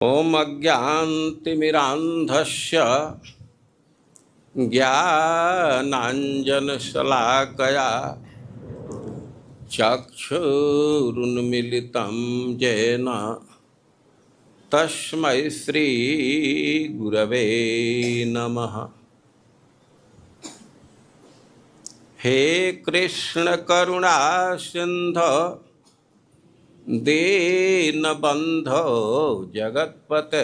ओम अज्ञानतिमिरान्धस्य ज्ञानाञ्जनशलाकया चक्षुरुन्मीलितं येन तस्मै श्रीगुरवे नमः। हे कृष्ण करुणा सिंधो दीनबंधो जगत्पते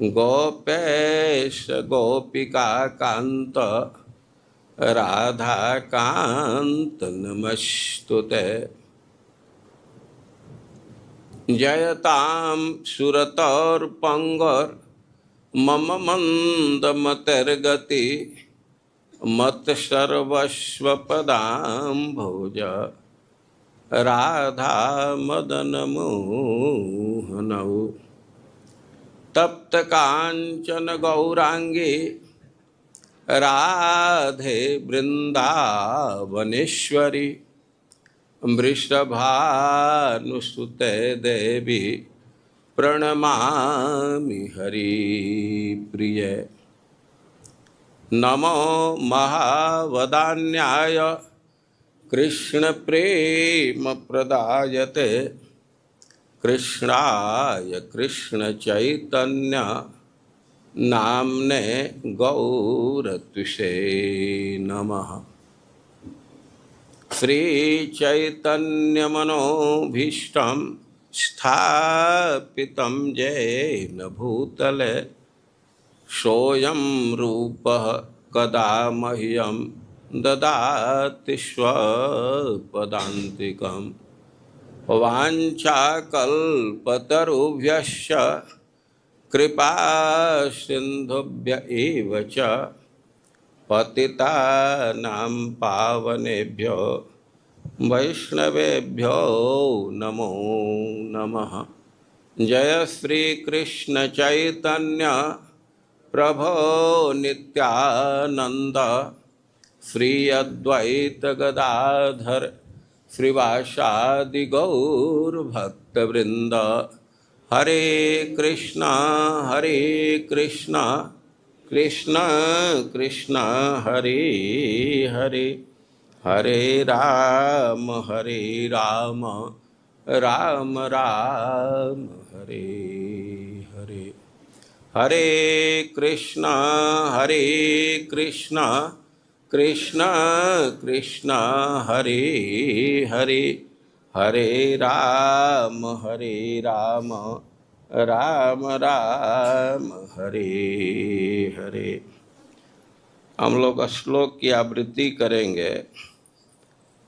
गोपेश गोपिका कांत राधा कांत नमस्तुते। जयतां सुरतोर्पंगोर मम मंदमतिर्गति मत सर्वस्वपदाम्भोज राधा मदन मोहनौ। तप्त कांचन गौरांगी राधे वृंदावनेश्वरी वृषभानुसुते देवी प्रणमामि हरिप्रिये। नमो महावदान्याय कृष्ण प्रेम प्रदायते कृष्णाय कृष्ण चैतन्य नामने गौरत्विषे नमः। श्री चैतन्य मनोभीष्टं स्थापितं येन भूतले सोऽयं रूपः कदा मह्यं ददाति स्वपदान्तिकम्। वाञ्छाकल्पतरुभ्यश्च कृपा सिन्धुभ्य एव च पतितानां पावनेभ्यो वैष्णवेभ्यो नमो नमः। जय श्री कृष्ण चैतन्य प्रभो नित्यानंद श्री अद्वैत गदाधर श्रीवासादि गौर भक्तवृंद। हरे कृष्णा कृष्ण कृष्ण हरे हरे, हरे राम राम राम हरे हरे। हरे कृष्णा कृष्ण कृष्ण हरे हरे, हरे राम राम राम हरे हरे। हम लोग श्लोक की आवृत्ति करेंगे।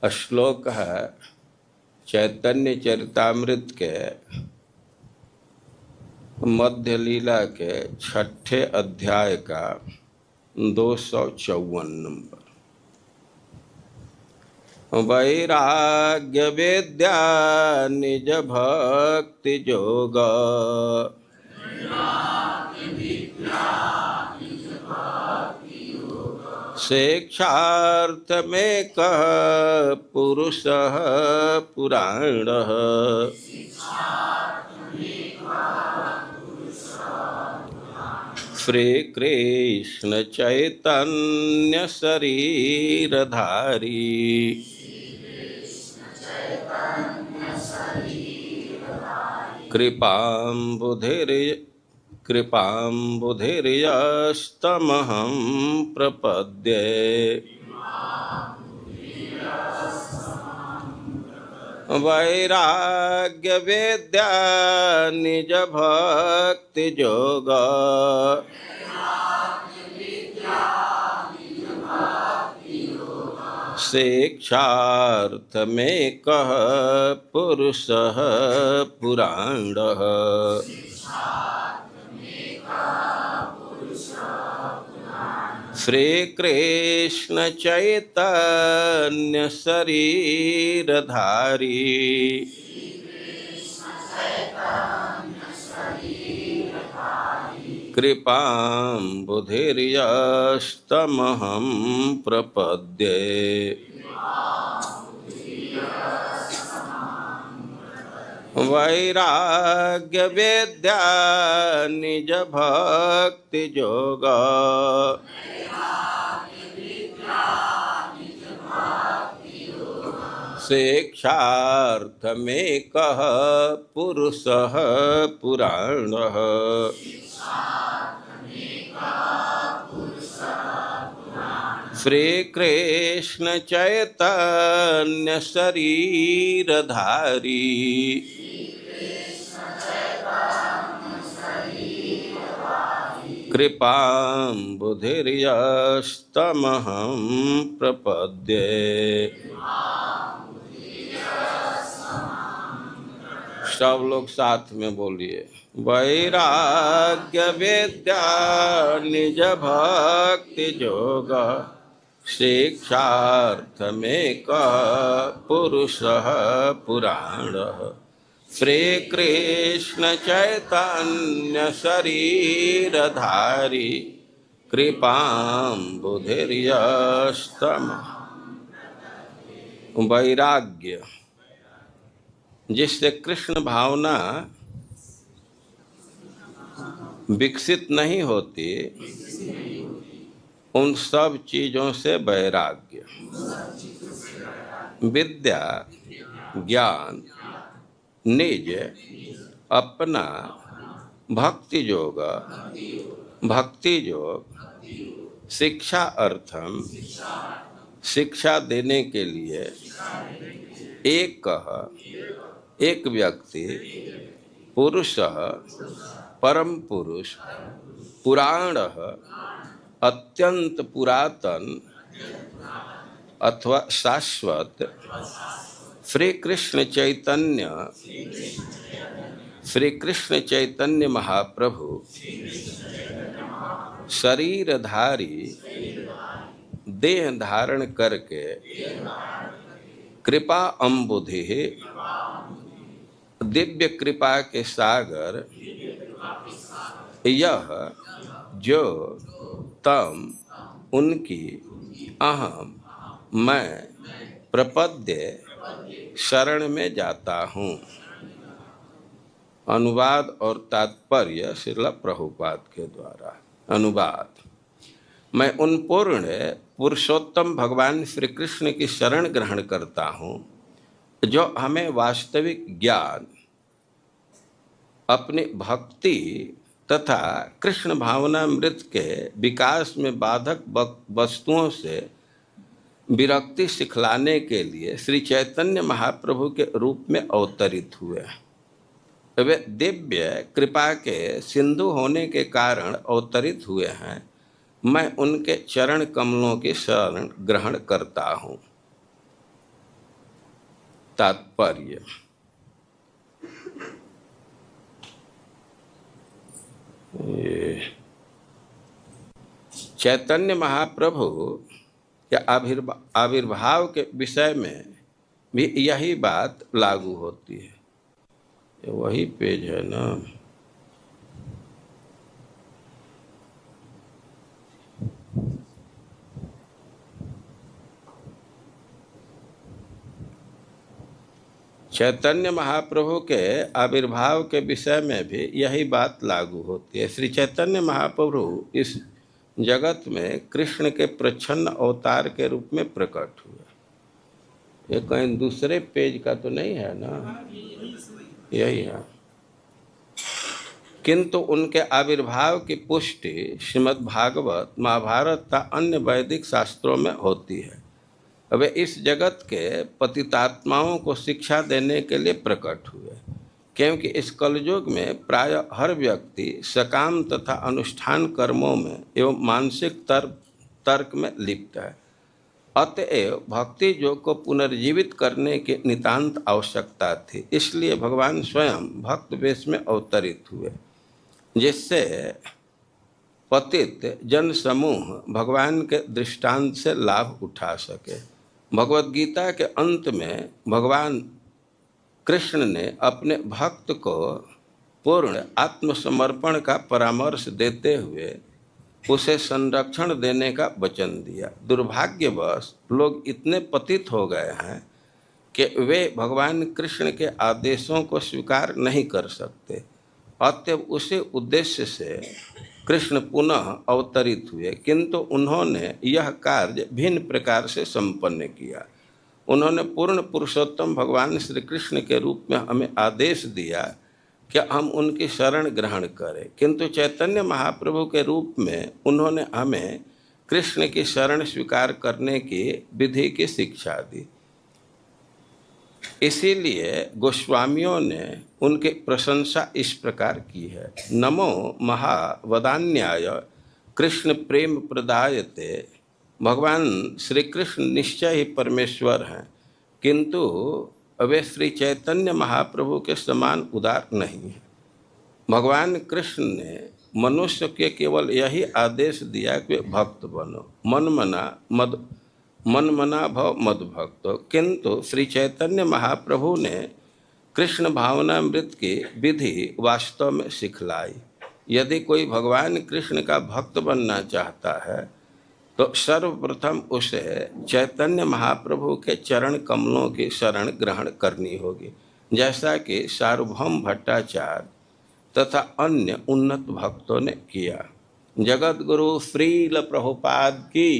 श्लोक है चैतन्य चरितामृत के मध्य लीला के 6ठे अध्याय का 254 नंबर। वैराग्य विद्या निज भक्ति योग शिक्षार्थ में कह पुरुषः पुराणः। श्री कृष्ण चैतन्य शरीरधारी कृपाम्बुधिर्यस्तमहं प्रपद्ये। वैराग्य विद्या निज भक्ति योग शिक्षार्थ में कह पुरुषः पुराणः। श्री कृष्ण चैतन्य शरीरधारी कृपाम्बुधिर्यस्तमहं प्रपद्ये। वैराग्य विद्या निज भक्ति जोग शिक्षार्थ में कह पुरुषः पुराणः। श्री कृष्ण चैतन्य शरीरधारी कृपां बुधिर्यस्तमहं प्रपद्ये। सब लोग साथ में बोलिए। वैराग्य विद्या निज भक्ति जोग शिक्षार्थ में कह पुरुषः पुराणः। श्री कृष्ण चैतन्य शरीरधारी कृपां बुधिर्यस्तमहं। वैराग्य, जिससे कृष्ण भावना विकसित नहीं होती, उन सब चीजों से वैराग्य। विद्या ज्ञान, निज अपना, भक्ति योग भक्ति योग, शिक्षा अर्थम शिक्षा देने के लिए, एक व्यक्ति, पुरुष परम पुरुष, पुराण अत्यंत पुरातन अथवा शाश्वत, श्री कृष्ण चैतन्य महाप्रभु शरीरधारी देह धारण करके कृपा अम्बुधि दिव्य कृपा के सागर, यह जो तम उनकी, अहम मैं, प्रपद्य शरण में जाता हूँ। अनुवाद और तात्पर्य श्रील प्रभुपाद के द्वारा। अनुवाद: मैं उन पूर्ण पुरुषोत्तम भगवान श्री कृष्ण की शरण ग्रहण करता हूँ जो हमें वास्तविक ज्ञान, अपनी भक्ति तथा कृष्ण भावनामृत के विकास में बाधक वस्तुओं से विरक्ति सिखलाने के लिए श्री चैतन्य महाप्रभु के रूप में अवतरित हुए। वे दिव्य कृपा के सिंधु होने के कारण अवतरित हुए हैं। मैं उनके चरण कमलों की शरण ग्रहण करता हूँ। तात्पर्य: चैतन्य महाप्रभु के आविर्भाव के विषय में भी यही बात लागू होती है। वही पेज है ना। चैतन्य महाप्रभु के आविर्भाव के विषय में भी यही बात लागू होती है। श्री चैतन्य महाप्रभु इस जगत में कृष्ण के प्रच्छन्न अवतार के रूप में प्रकट हुए। ये कहीं दूसरे पेज का तो नहीं है ना, यही है। किंतु उनके आविर्भाव की पुष्टि श्रीमद् भागवत, महाभारत तथा अन्य वैदिक शास्त्रों में होती है। वे इस जगत के पतितात्माओं को शिक्षा देने के लिए प्रकट हुए, क्योंकि इस कलयुग में प्राय हर व्यक्ति सकाम तथा अनुष्ठान कर्मों में एवं मानसिक तर्क में लिप्त है। अतएव भक्ति योग को पुनर्जीवित करने की नितांत आवश्यकता थी। इसलिए भगवान स्वयं भक्त वेश में अवतरित हुए, जिससे पतित जन समूह भगवान के दृष्टांत से लाभ उठा सके। भगवद गीता के अंत में भगवान कृष्ण ने अपने भक्त को पूर्ण आत्मसमर्पण का परामर्श देते हुए उसे संरक्षण देने का वचन दिया। दुर्भाग्यवश लोग इतने पतित हो गए हैं कि वे भगवान कृष्ण के आदेशों को स्वीकार नहीं कर सकते। अतएव उसी उद्देश्य से कृष्ण पुनः अवतरित हुए, किंतु उन्होंने यह कार्य भिन्न प्रकार से संपन्न किया। उन्होंने पूर्ण पुरुषोत्तम भगवान श्री कृष्ण के रूप में हमें आदेश दिया कि हम उनकी शरण ग्रहण करें, किंतु चैतन्य महाप्रभु के रूप में उन्होंने हमें कृष्ण की शरण स्वीकार करने की विधि की शिक्षा दी। इसीलिए गोस्वामियों ने उनकी प्रशंसा इस प्रकार की है। नमो महावदान्याय कृष्ण प्रेम प्रदायते। भगवान श्री कृष्ण निश्चय ही परमेश्वर हैं, किंतु वे श्री चैतन्य महाप्रभु के समान उदार नहीं हैं। भगवान कृष्ण ने मनुष्य के केवल यही आदेश दिया कि भक्त बनो, मन मना भव मद भक्तो, किंतु श्री चैतन्य महाप्रभु ने कृष्ण भावनामृत की विधि वास्तव में सिखलाई। यदि कोई भगवान कृष्ण का भक्त बनना चाहता है तो सर्वप्रथम उसे चैतन्य महाप्रभु के चरण कमलों की शरण ग्रहण करनी होगी, जैसा कि सार्वभौम भट्टाचार्य तथा अन्य उन्नत भक्तों ने किया। जगत गुरु श्रील प्रभुपाद की।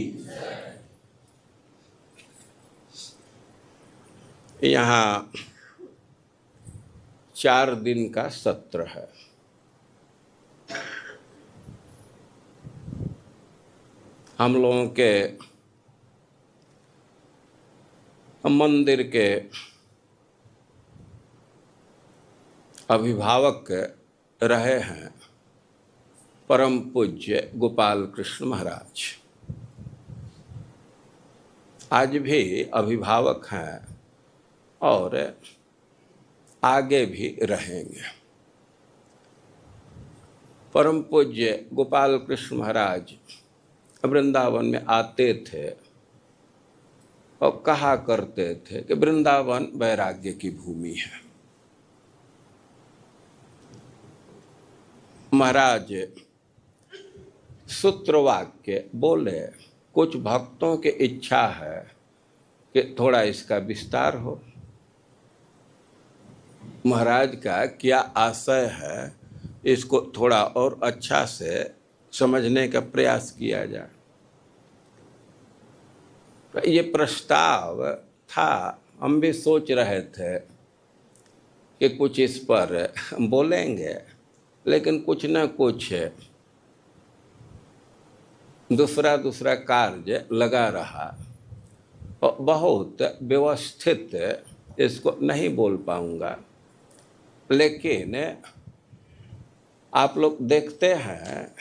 यहाँ 4 दिन का सत्र है। हम लोगों के मंदिर के अभिभावक रहे हैं परम पूज्य गोपाल कृष्ण महाराज। आज भी अभिभावक हैं और आगे भी रहेंगे। परम पूज्य गोपाल कृष्ण महाराज वृंदावन में आते थे और कहा करते थे कि वृंदावन वैराग्य की भूमि है। महाराज सूत्रवाक्य बोले, कुछ भक्तों की इच्छा है कि थोड़ा इसका विस्तार हो। महाराज का क्या आशय है, इसको थोड़ा और अच्छा से समझने का प्रयास किया जाए। तो ये प्रस्ताव था, हम भी सोच रहे थे कि कुछ इस पर बोलेंगे, लेकिन कुछ न कुछ दूसरा कार्य लगा रहा और बहुत व्यवस्थित इसको नहीं बोल पाऊंगा। लेकिन आप लोग देखते हैं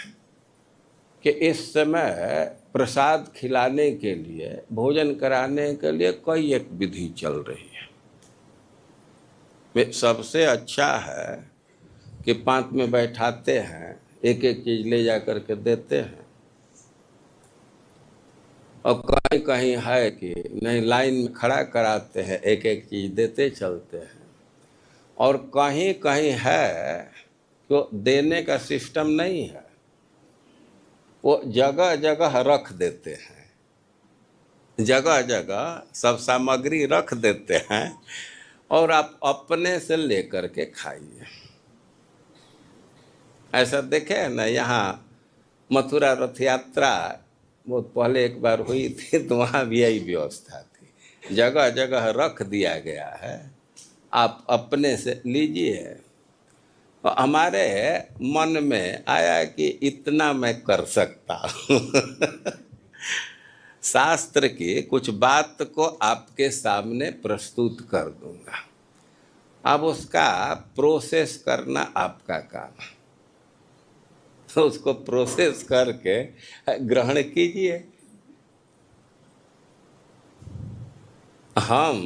कि इस समय प्रसाद खिलाने के लिए, भोजन कराने के लिए कई एक विधि चल रही है। सबसे अच्छा है कि पांत में बैठाते हैं, एक एक चीज ले जा करके देते हैं। और कहीं कहीं है कि नहीं, लाइन में खड़ा कराते हैं, एक एक चीज देते चलते हैं। और कहीं कहीं है तो देने का सिस्टम नहीं है, वो जगह जगह रख देते हैं, जगह जगह सब सामग्री रख देते हैं और आप अपने से लेकर के खाइए। ऐसा देखे है ना, यहाँ मथुरा रथ यात्रा बहुत पहले एक बार हुई थी, तो वहाँ भी यही व्यवस्था थी, जगह जगह रख दिया गया है, आप अपने से लीजिए। और हमारे मन में आया कि इतना मैं कर सकता हूँ शास्त्र की कुछ बात को आपके सामने प्रस्तुत कर दूंगा, अब उसका प्रोसेस करना आपका काम है। तो उसको प्रोसेस करके ग्रहण कीजिए। हम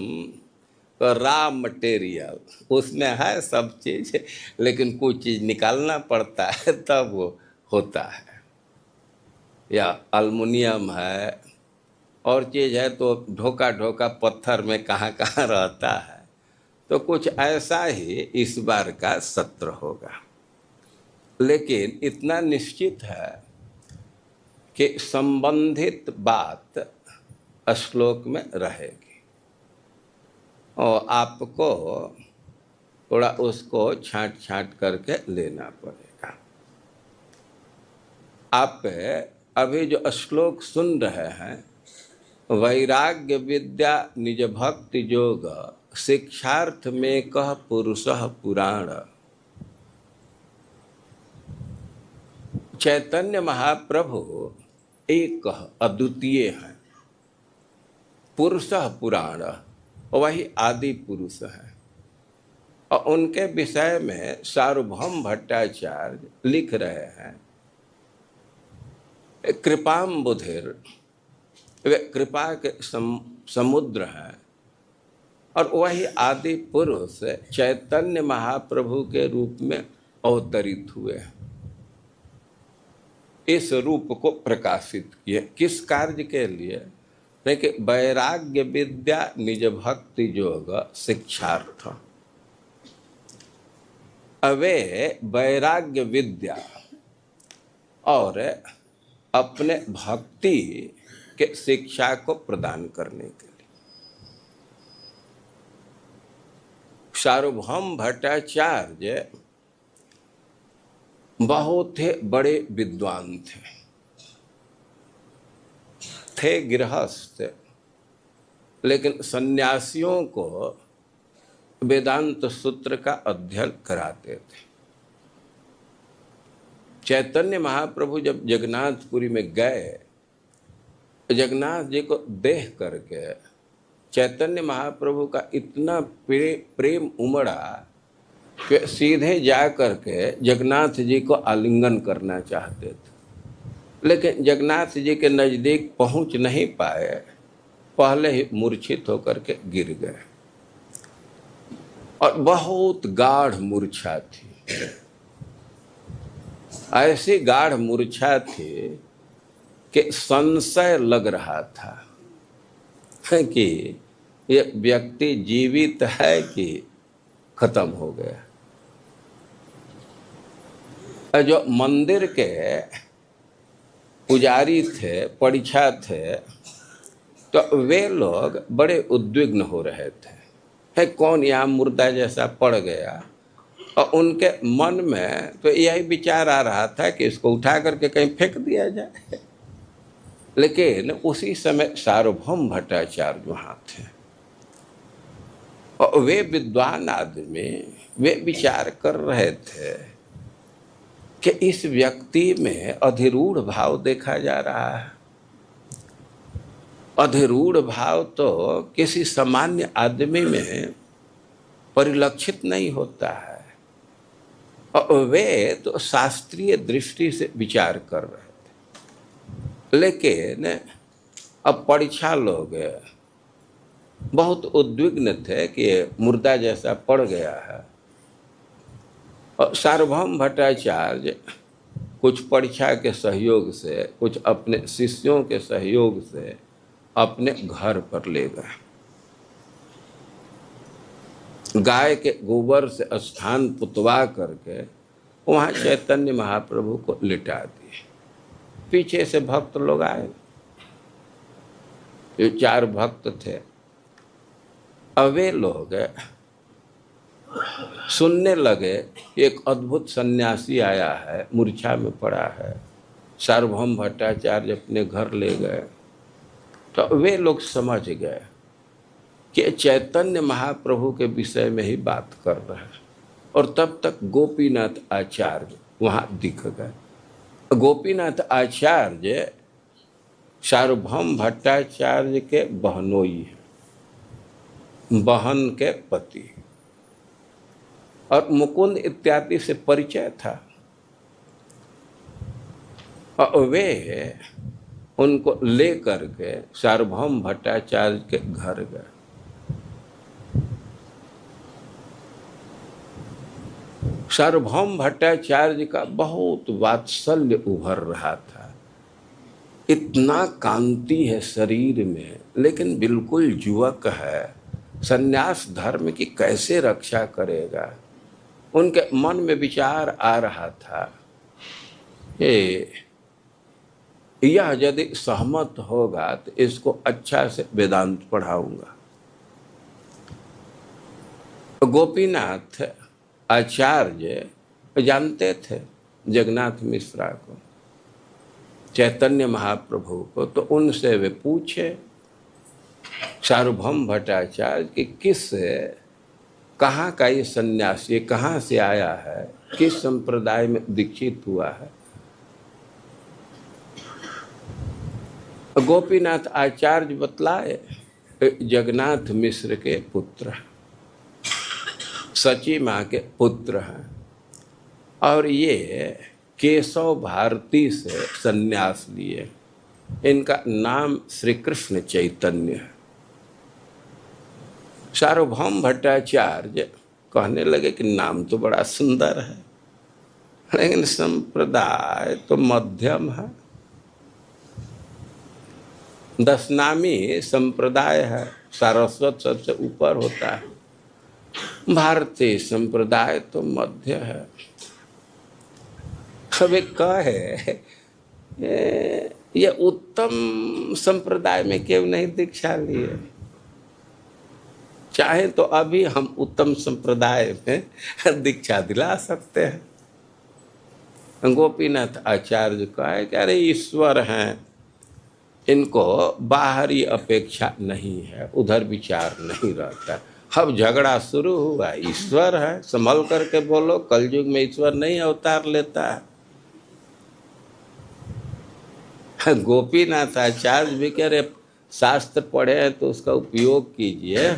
रॉ मटेरियल, उसमें है सब चीज़, लेकिन कुछ चीज़ निकालना पड़ता है तब वो होता है। या एल्युमिनियम है और चीज़ है तो ढोका ढोका पत्थर में कहाँ कहाँ रहता है। तो कुछ ऐसा ही इस बार का सत्र होगा, लेकिन इतना निश्चित है कि संबंधित बात श्लोक में रहेगी और आपको थोड़ा उसको छांट छांट करके लेना पड़ेगा। आप अभी जो श्लोक सुन रहे हैं, वैराग्य विद्या निज भक्ति योग शिक्षार्थ में कह पुरुषः पुराण। चैतन्य महाप्रभु एक अद्वितीय हैं, पुरुषः पुराण, वही आदि पुरुष है। और उनके विषय में सार्वभौम भट्टाचार्य लिख रहे हैं, कृपाम्बुधिर, वे कृपा के समुद्र हैं और वही आदि पुरुष चैतन्य महाप्रभु के रूप में अवतरित हुए हैं। इस रूप को प्रकाशित किए किस कार्य के लिए? देखिए, वैराग्य विद्या निज भक्ति योग शिक्षार्थ। अवे वैराग्य विद्या और अपने भक्ति के शिक्षा को प्रदान करने के लिए। सार्वभौम भट्टाचार्य बहुत ही बड़े विद्वान थे गृहस्थ, लेकिन सन्यासियों को वेदांत सूत्र का अध्ययन कराते थे। चैतन्य महाप्रभु जब जगन्नाथपुरी में गए, जगन्नाथ जी को देख करके चैतन्य महाप्रभु का इतना प्रेम उमड़ा कि सीधे जा करके जगन्नाथ जी को आलिंगन करना चाहते थे, लेकिन जगन्नाथ जी के नज़दीक पहुंच नहीं पाए, पहले ही मूर्छित होकर के गिर गए। और बहुत गाढ़ मूर्छा थी, ऐसी गाढ़ मूर्छा थी कि संशय लग रहा था कि ये व्यक्ति जीवित है कि खत्म हो गया। जो मंदिर के पुजारी थे, परीक्षा थे, तो वे लोग बड़े उद्विग्न हो रहे थे, है कौन यहाँ मुर्दा जैसा पड़ गया। और उनके मन में तो यही विचार आ रहा था कि इसको उठा करके कहीं फेंक दिया जाए। लेकिन उसी समय सार्वभौम भट्टाचार्य वहाँ थे और वे विद्वान आदमी, वे विचार कर रहे थे कि इस व्यक्ति में अधिरूढ़ भाव देखा जा रहा है। अधिरूढ़ भाव तो किसी सामान्य आदमी में परिलक्षित नहीं होता है। और वे तो शास्त्रीय दृष्टि से विचार कर रहे थे, लेकिन अब परीक्षा लोग बहुत उद्विग्न थे कि मुर्दा जैसा पड़ गया है। और सार्वभौम भट्टाचार्य कुछ परीक्षा के सहयोग से, कुछ अपने शिष्यों के सहयोग से अपने घर पर ले गए। गाय के गोबर से स्थान पुतवा करके वहाँ चैतन्य महाप्रभु को लिटा दिए। पीछे से भक्त लोग आए, ये 4 भक्त थे। अब वे लोग सुनने लगे, एक अद्भुत सन्यासी आया है, मूर्छा में पड़ा है। सार्वभौम भट्टाचार्य अपने घर ले गए। तो वे लोग समझ गए कि चैतन्य महाप्रभु के विषय में ही बात कर रहे हैं। और तब तक गोपीनाथ आचार्य वहाँ दिख गए। गोपीनाथ आचार्य सार्वभौम भट्टाचार्य के बहनोई हैं, बहन के पति, और मुकुंद इत्यादि से परिचय था। और वे उनको ले करके सार्वभौम भट्टाचार्य के घर गए। सार्वभौम भट्टाचार्य का बहुत वात्सल्य उभर रहा था। इतना कांति है शरीर में, लेकिन बिल्कुल युवक है। संन्यास धर्म की कैसे रक्षा करेगा, उनके मन में विचार आ रहा था। यह यदि सहमत होगा तो इसको अच्छा से वेदांत पढ़ाऊंगा। गोपीनाथ आचार्य जानते थे जगन्नाथ मिश्रा को, चैतन्य महाप्रभु को, तो उनसे वे पूछे सार्वभौम भट्टाचार्य कि किस कहाँ का ये सन्यासी, कहाँ से आया है, किस संप्रदाय में दीक्षित हुआ है। गोपीनाथ आचार्य बतलाए जगन्नाथ मिश्र के पुत्र, सची माँ के पुत्र हैं, और ये केशव भारती से सन्यास लिए। इनका नाम श्री कृष्ण चैतन्य है। सार्वभौम भट्टाचार्य कहने लगे कि नाम तो बड़ा सुंदर है, लेकिन संप्रदाय तो मध्यम है, दशनामी संप्रदाय है, सारस्वत सबसे ऊपर होता है, भारतीय संप्रदाय तो मध्य है। कभी कहे ये उत्तम संप्रदाय में क्यों नहीं दीक्षा लिए, चाहे तो अभी हम उत्तम संप्रदाय में दीक्षा दिला सकते हैं। गोपीनाथ आचार्य कहे कि अरे ईश्वर हैं, इनको बाहरी अपेक्षा नहीं है, उधर विचार नहीं रहता। अब झगड़ा शुरू हुआ, ईश्वर है, संभल करके बोलो, कलयुग में ईश्वर नहीं अवतार लेता है। गोपीनाथ आचार्य भी कह रहे शास्त्र पढ़े हैं तो उसका उपयोग कीजिए।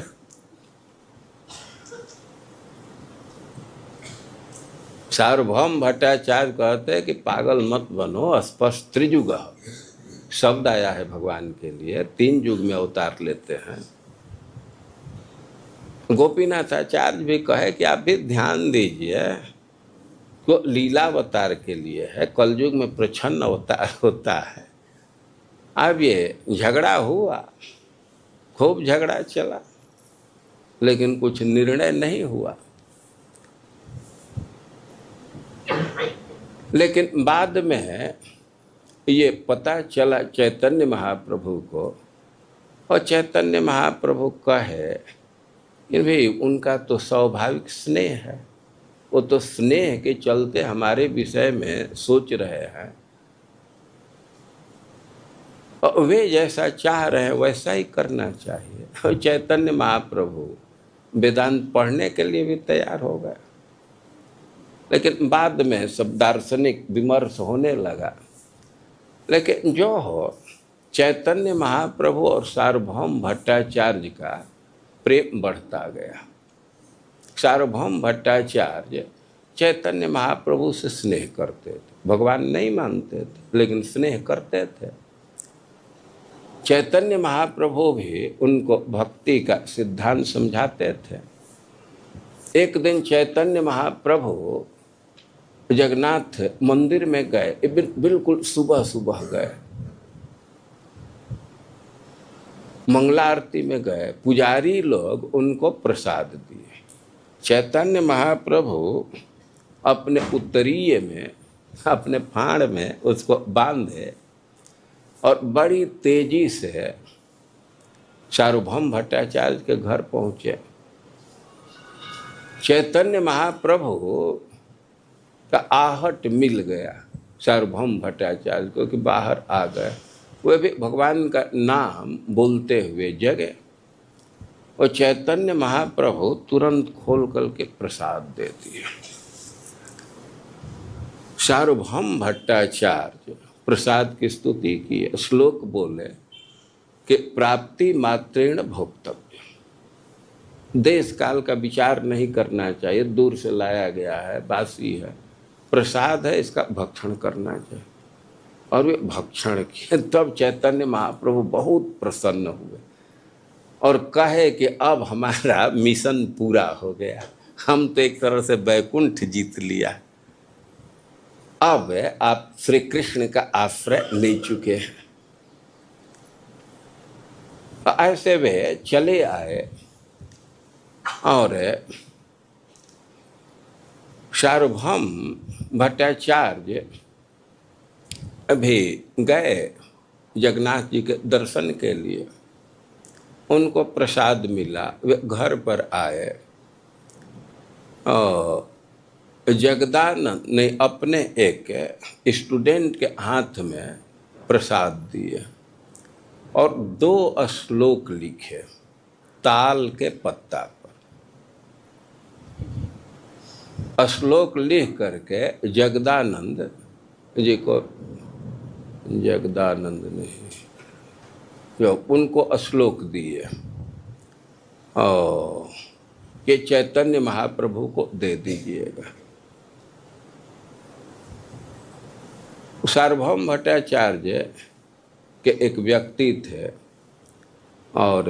सार्वभौम भट्टाचार्य कहते हैं कि पागल मत बनो, स्पष्ट त्रियुग शब्द आया है भगवान के लिए, 3 युग में अवतार लेते हैं। गोपीनाथ आचार्य भी कहे कि आप भी ध्यान दीजिए, तो लीलावतार के लिए है, कलयुग में प्रच्छन्न अवतार होता है। अब ये झगड़ा हुआ, खूब झगड़ा चला, लेकिन कुछ निर्णय नहीं हुआ। लेकिन बाद में ये पता चला चैतन्य महाप्रभु को, और चैतन्य महाप्रभु कहे कि भाई उनका तो स्वाभाविक स्नेह है, वो तो स्नेह के चलते हमारे विषय में सोच रहे हैं, और वे जैसा चाह रहे हैं वैसा ही करना चाहिए। और चैतन्य महाप्रभु वेदांत पढ़ने के लिए भी तैयार हो गए। लेकिन बाद में सब दार्शनिक विमर्श होने लगा। लेकिन जो हो, चैतन्य महाप्रभु और सार्वभौम भट्टाचार्य का प्रेम बढ़ता गया। सार्वभौम भट्टाचार्य चैतन्य महाप्रभु से स्नेह करते थे, भगवान नहीं मानते थे लेकिन स्नेह करते थे। चैतन्य महाप्रभु भी उनको भक्ति का सिद्धांत समझाते थे। एक दिन चैतन्य महाप्रभु जगन्नाथ मंदिर में गए, बिल्कुल सुबह सुबह गए, मंगला आरती में गए, पुजारी लोग उनको प्रसाद दिए। चैतन्य महाप्रभु अपने उत्तरीय में, अपने फाड़ में उसको बांधे और बड़ी तेजी से सार्वभौम भट्टाचार्य के घर पहुँचे। चैतन्य महाप्रभु का आहट मिल गया सार्वभौम भट्टाचार्य को कि बाहर आ गए। वे भी भगवान का नाम बोलते हुए जगे, और चैतन्य महाप्रभु तुरंत खोल कर के प्रसाद दे दिए। सार्वभौम भट्टाचार्य प्रसाद की स्तुति की, श्लोक बोले कि प्राप्ति मात्रेण भोक्तव्य, देश काल का विचार नहीं करना चाहिए, दूर से लाया गया है, बासी है, प्रसाद है, इसका भक्षण करना चाहिए। और वे भक्षण किए। तब चैतन्य महाप्रभु बहुत प्रसन्न हुए और कहे कि अब हमारा मिशन पूरा हो गया, हम तो एक तरह से वैकुंठ जीत लिया, अब आप श्री कृष्ण का आश्रय ले चुके हैं। ऐसे वे चले आए और सार्वभौम भट्टाचार्य अभी गए जगन्नाथ जी के दर्शन के लिए, उनको प्रसाद मिला, वे घर पर आए और जगदानंद ने अपने एक स्टूडेंट के हाथ में प्रसाद दिए और 2 श्लोक लिखे ताल के पत्ता पर। श्लोक लिख करके जगदानंद जी को, जगदानंद ने जो उनको श्लोक दिए और ये चैतन्य महाप्रभु को दे दीजिएगा। सार्वभौम भट्टाचार्य के एक व्यक्ति थे और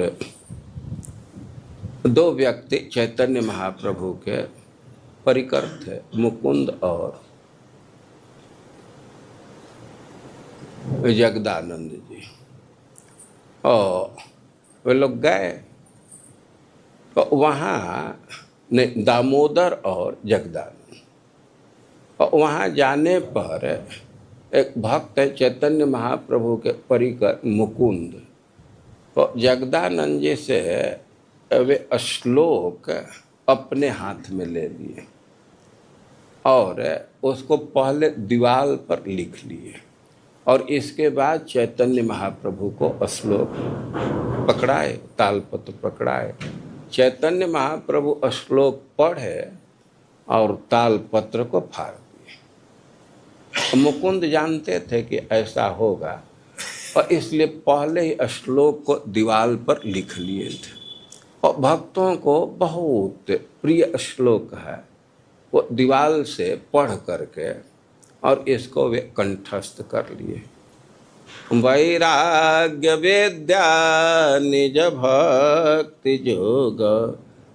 2 व्यक्ति चैतन्य महाप्रभु के परिकर थे, मुकुंद और जगदानंद जी। और वे लोग गए तो वहाँ ने दामोदर और जगदानंद, और वहाँ जाने पर एक भक्त है चैतन्य महाप्रभु के परिकर मुकुंद, तो जगदानंद जी से वे श्लोक अपने हाथ में ले लिए और उसको पहले दीवार पर लिख लिए और इसके बाद चैतन्य महाप्रभु को श्लोक पकड़ाए, तालपत्र पकड़ाए। चैतन्य महाप्रभु श्लोक पढ़े और तालपत्र को फाड़ दिए। मुकुंद जानते थे कि ऐसा होगा और इसलिए पहले ही श्लोक को दीवार पर लिख लिए थे। और भक्तों को बहुत प्रिय श्लोक है, वो दीवार से पढ़ करके और इसको वे कंठस्थ कर लिए। वैराग्य विद्या निज भक्ति जोग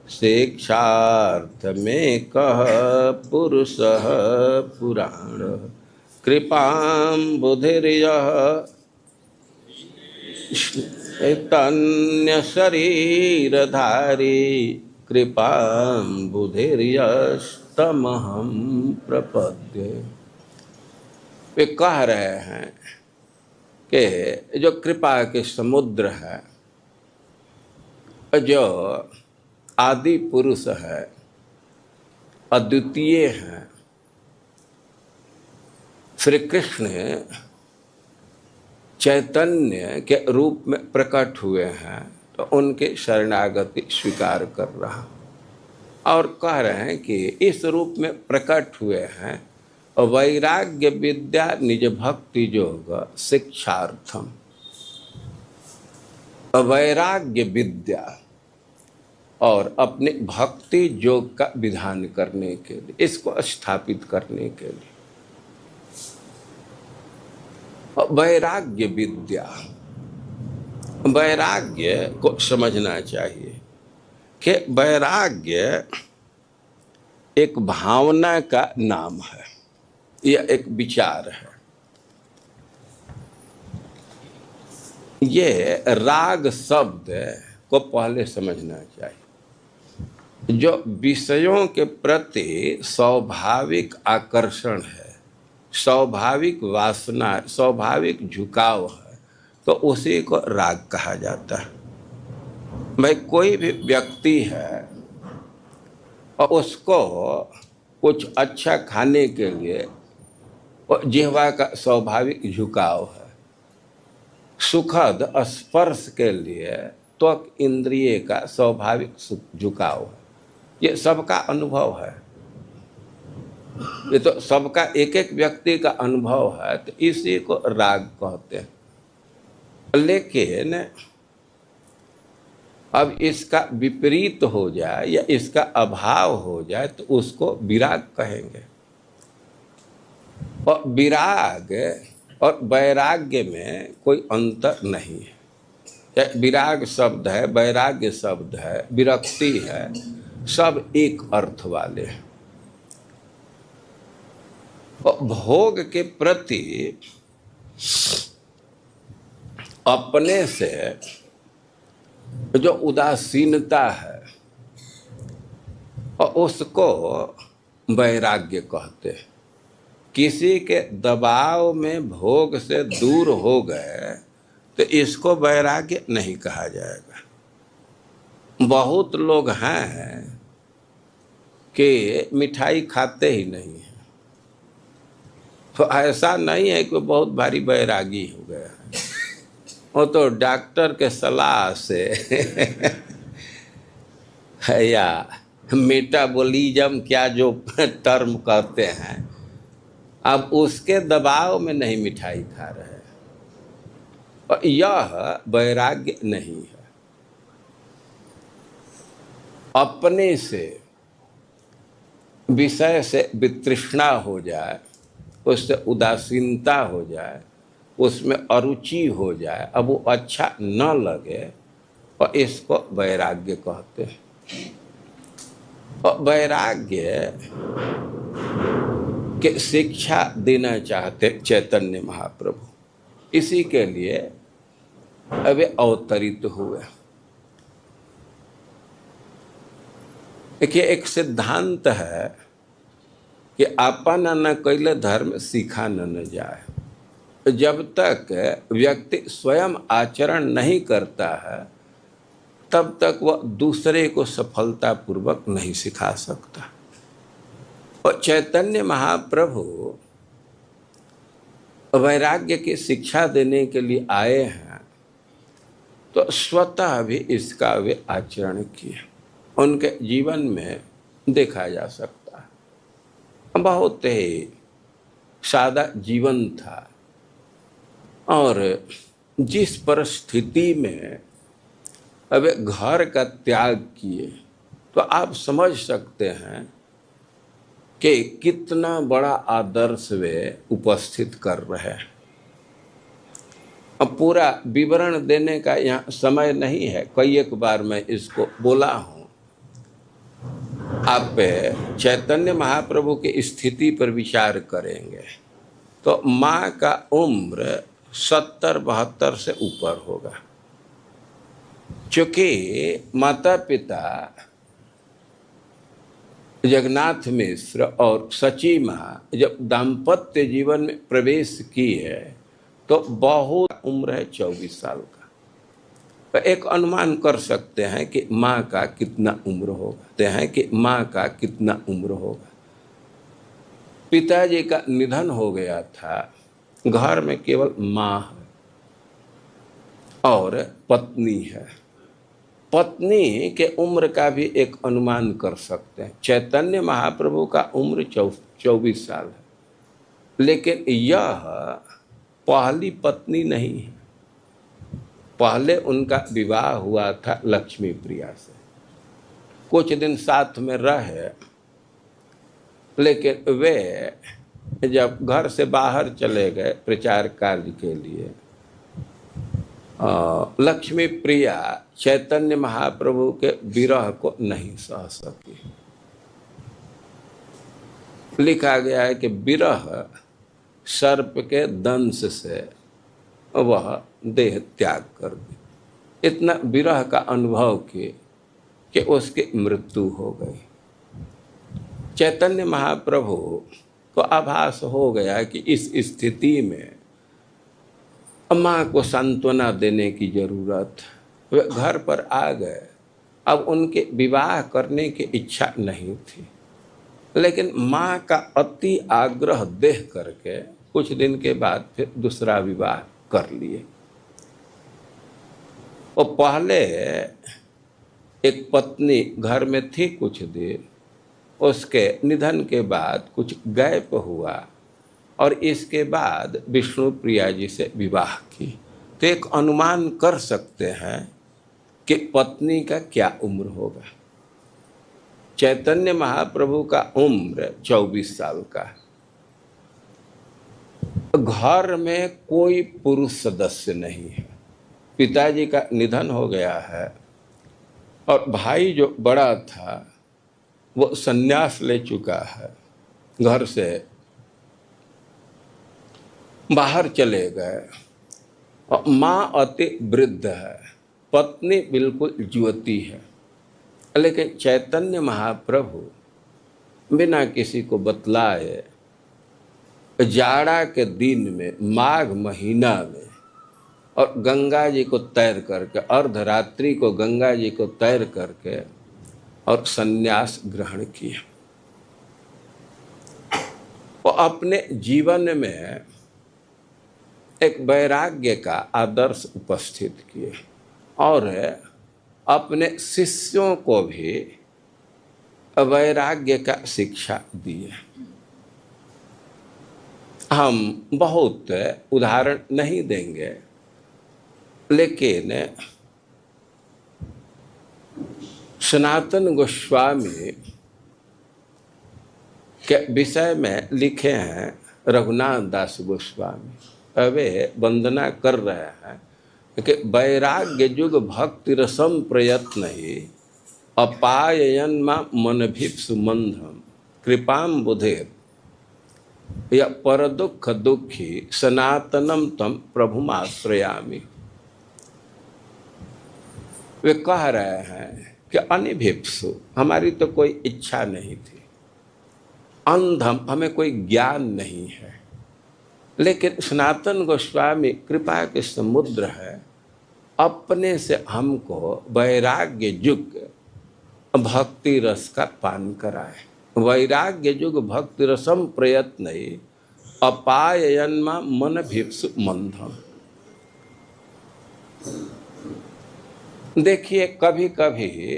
शिक्षार्थ में कह पुरुष पुराण कृपां बुधिर्यः चैतन्य शरीरधारी कृपां बुधिर्यस्तमहं प्रपद्ये। वे कह रहे हैं कि जो कृपा के समुद्र है, जो आदि पुरुष है, अद्वितीय है, श्री कृष्ण चैतन्य के रूप में प्रकट हुए हैं, तो उनके शरणागति स्वीकार कर रहा और कह रहे हैं कि इस रूप में प्रकट हुए हैं और वैराग्य विद्या निज भक्ति योग शिक्षार्थम। वैराग्य विद्या और अपने भक्ति योग का विधान करने के लिए, इसको स्थापित करने के लिए वैराग्य विद्या, वैराग्य को समझना चाहिए कि वैराग्य एक भावना का नाम है, यह एक विचार है। ये राग शब्द को पहले समझना चाहिए। जो विषयों के प्रति स्वाभाविक आकर्षण है, स्वाभाविक वासना, स्वाभाविक झुकाव है, तो उसी को राग कहा जाता है। भाई कोई भी व्यक्ति है और उसको कुछ अच्छा खाने के लिए जिह्वा का स्वाभाविक झुकाव है, सुखद स्पर्श के लिए त्वक इंद्रिय का स्वाभाविक झुकाव है। ये सबका अनुभव है, ये तो सबका एक एक व्यक्ति का अनुभव है, तो इसी को राग कहते हैं। लेकिन अब इसका विपरीत हो जाए या इसका अभाव हो जाए तो उसको विराग कहेंगे। और विराग और वैराग्य में कोई अंतर नहीं है। विराग शब्द है, वैराग्य शब्द है, विरक्ति है, सब एक अर्थ वाले हैं। भोग के प्रति अपने से जो उदासीनता है और उसको वैराग्य कहते हैं। किसी के दबाव में भोग से दूर हो गए तो इसको वैराग्य नहीं कहा जाएगा। बहुत लोग हैं कि मिठाई खाते ही नहीं हैं। तो ऐसा नहीं है कि वो बहुत भारी बैरागी हो गया है, वो तो डॉक्टर के सलाह से है या मेटाबॉलिज्म क्या जो टर्म कहते हैं, अब उसके दबाव में नहीं मिठाई खा रहे हैं। और यह वैराग्य नहीं है। अपने से विषय से वितृष्णा हो जाए, उससे उदासीनता हो जाए, उसमें अरुचि हो जाए, अब वो अच्छा न लगे, और इसको वैराग्य कहते हैं। और वैराग्य की शिक्षा देना चाहते चैतन्य महाप्रभु, इसी के लिए वे अवतरित हुए। देखिए, एक सिद्धांत है कि आपन न कैले धर्म सीखा न जाए। जब तक व्यक्ति स्वयं आचरण नहीं करता है, तब तक वह दूसरे को सफलतापूर्वक नहीं सिखा सकता। और चैतन्य महाप्रभु वैराग्य की शिक्षा देने के लिए आए हैं, तो स्वतः भी इसका वे आचरण किए। उनके जीवन में देखा जा सकता है, बहुत ही सादा जीवन था, और जिस परिस्थिति में वे घर का त्याग किए, तो आप समझ सकते हैं कि कितना बड़ा आदर्श वे उपस्थित कर रहे हैं। अब पूरा विवरण देने का यहाँ समय नहीं है, कई एक बार मैं इसको बोला हूँ। आप चैतन्य महाप्रभु की स्थिति पर विचार करेंगे तो माँ का उम्र 70-72 से ऊपर होगा। चूँकि माता पिता जगन्नाथ मिश्र और सची माँ जब दाम्पत्य जीवन में प्रवेश की है, तो बहुत उम्र है 24 साल का। तो एक अनुमान कर सकते हैं कि माँ का कितना उम्र होगा। पिताजी का निधन हो गया था, घर में केवल माँ है और पत्नी है। पत्नी के उम्र का भी एक अनुमान कर सकते हैं। चैतन्य महाप्रभु का उम्र 24 साल है, लेकिन यह पहली पत्नी नहीं है। पहले उनका विवाह हुआ था लक्ष्मी प्रिया से, कुछ दिन साथ में रहे, लेकिन वे जब घर से बाहर चले गए प्रचार कार्य के लिए, लक्ष्मी प्रिया चैतन्य महाप्रभु के विरह को नहीं सह सकी। लिखा गया है कि विरह सर्प के दंश से वह देह त्याग कर दी। इतना विरह का अनुभव किए कि उसकी मृत्यु हो गई। चैतन्य महाप्रभु को आभास हो गया कि इस स्थिति में माँ को सांत्वना देने की जरूरत। वे घर पर आ गए। अब उनके विवाह करने की इच्छा नहीं थी, लेकिन माँ का अति आग्रह देख करके कुछ दिन के बाद फिर दूसरा विवाह कर लिए। और पहले एक पत्नी घर में थी कुछ दिन, उसके निधन के बाद कुछ गैप हुआ, और इसके बाद विष्णु प्रिया जी से विवाह की। तो एक अनुमान कर सकते हैं कि पत्नी का क्या उम्र होगा। चैतन्य महाप्रभु का उम्र 24 साल का। घर में कोई पुरुष सदस्य नहीं है। पिताजी का निधन हो गया है, और भाई जो बड़ा था वो संन्यास ले चुका है, घर से बाहर चले गए, और माँ अति वृद्ध है, पत्नी बिल्कुल युवती है। लेकिन चैतन्य महाप्रभु बिना किसी को बतलाए जाड़ा के दिन में, माघ महीना में, और गंगा जी को तैर करके, अर्धरात्रि को गंगा जी को तैर करके और संन्यास ग्रहण किया। और अपने जीवन में एक वैराग्य का आदर्श उपस्थित किए और अपने शिष्यों को भी वैराग्य का शिक्षा दिए। हम बहुत उदाहरण नहीं देंगे, लेकिन सनातन गोस्वामी के विषय में लिखे हैं रघुनाथ दास गोस्वामी। वे वंदना कर रहे हैं कि वैराग्य जुग भक्ति रसम प्रयत्न ही अपायन मन भीप्सु मंधम कृपाम बुधेर या पर दुख दुखी सनातनम तम प्रभुमाश्रयामि। वे कह रहे हैं कि अनिभिप्सु, हमारी तो कोई इच्छा नहीं थी, अंधम, हमें कोई ज्ञान नहीं है, लेकिन सनातन गोस्वामी कृपा के समुद्र है, अपने से हमको वैराग्य युग भक्ति रस का पान कराए। वैराग्य युग भक्ति रसम प्रयत्न ही अपायनमा मन भिप्सु मंधम। देखिए, कभी कभी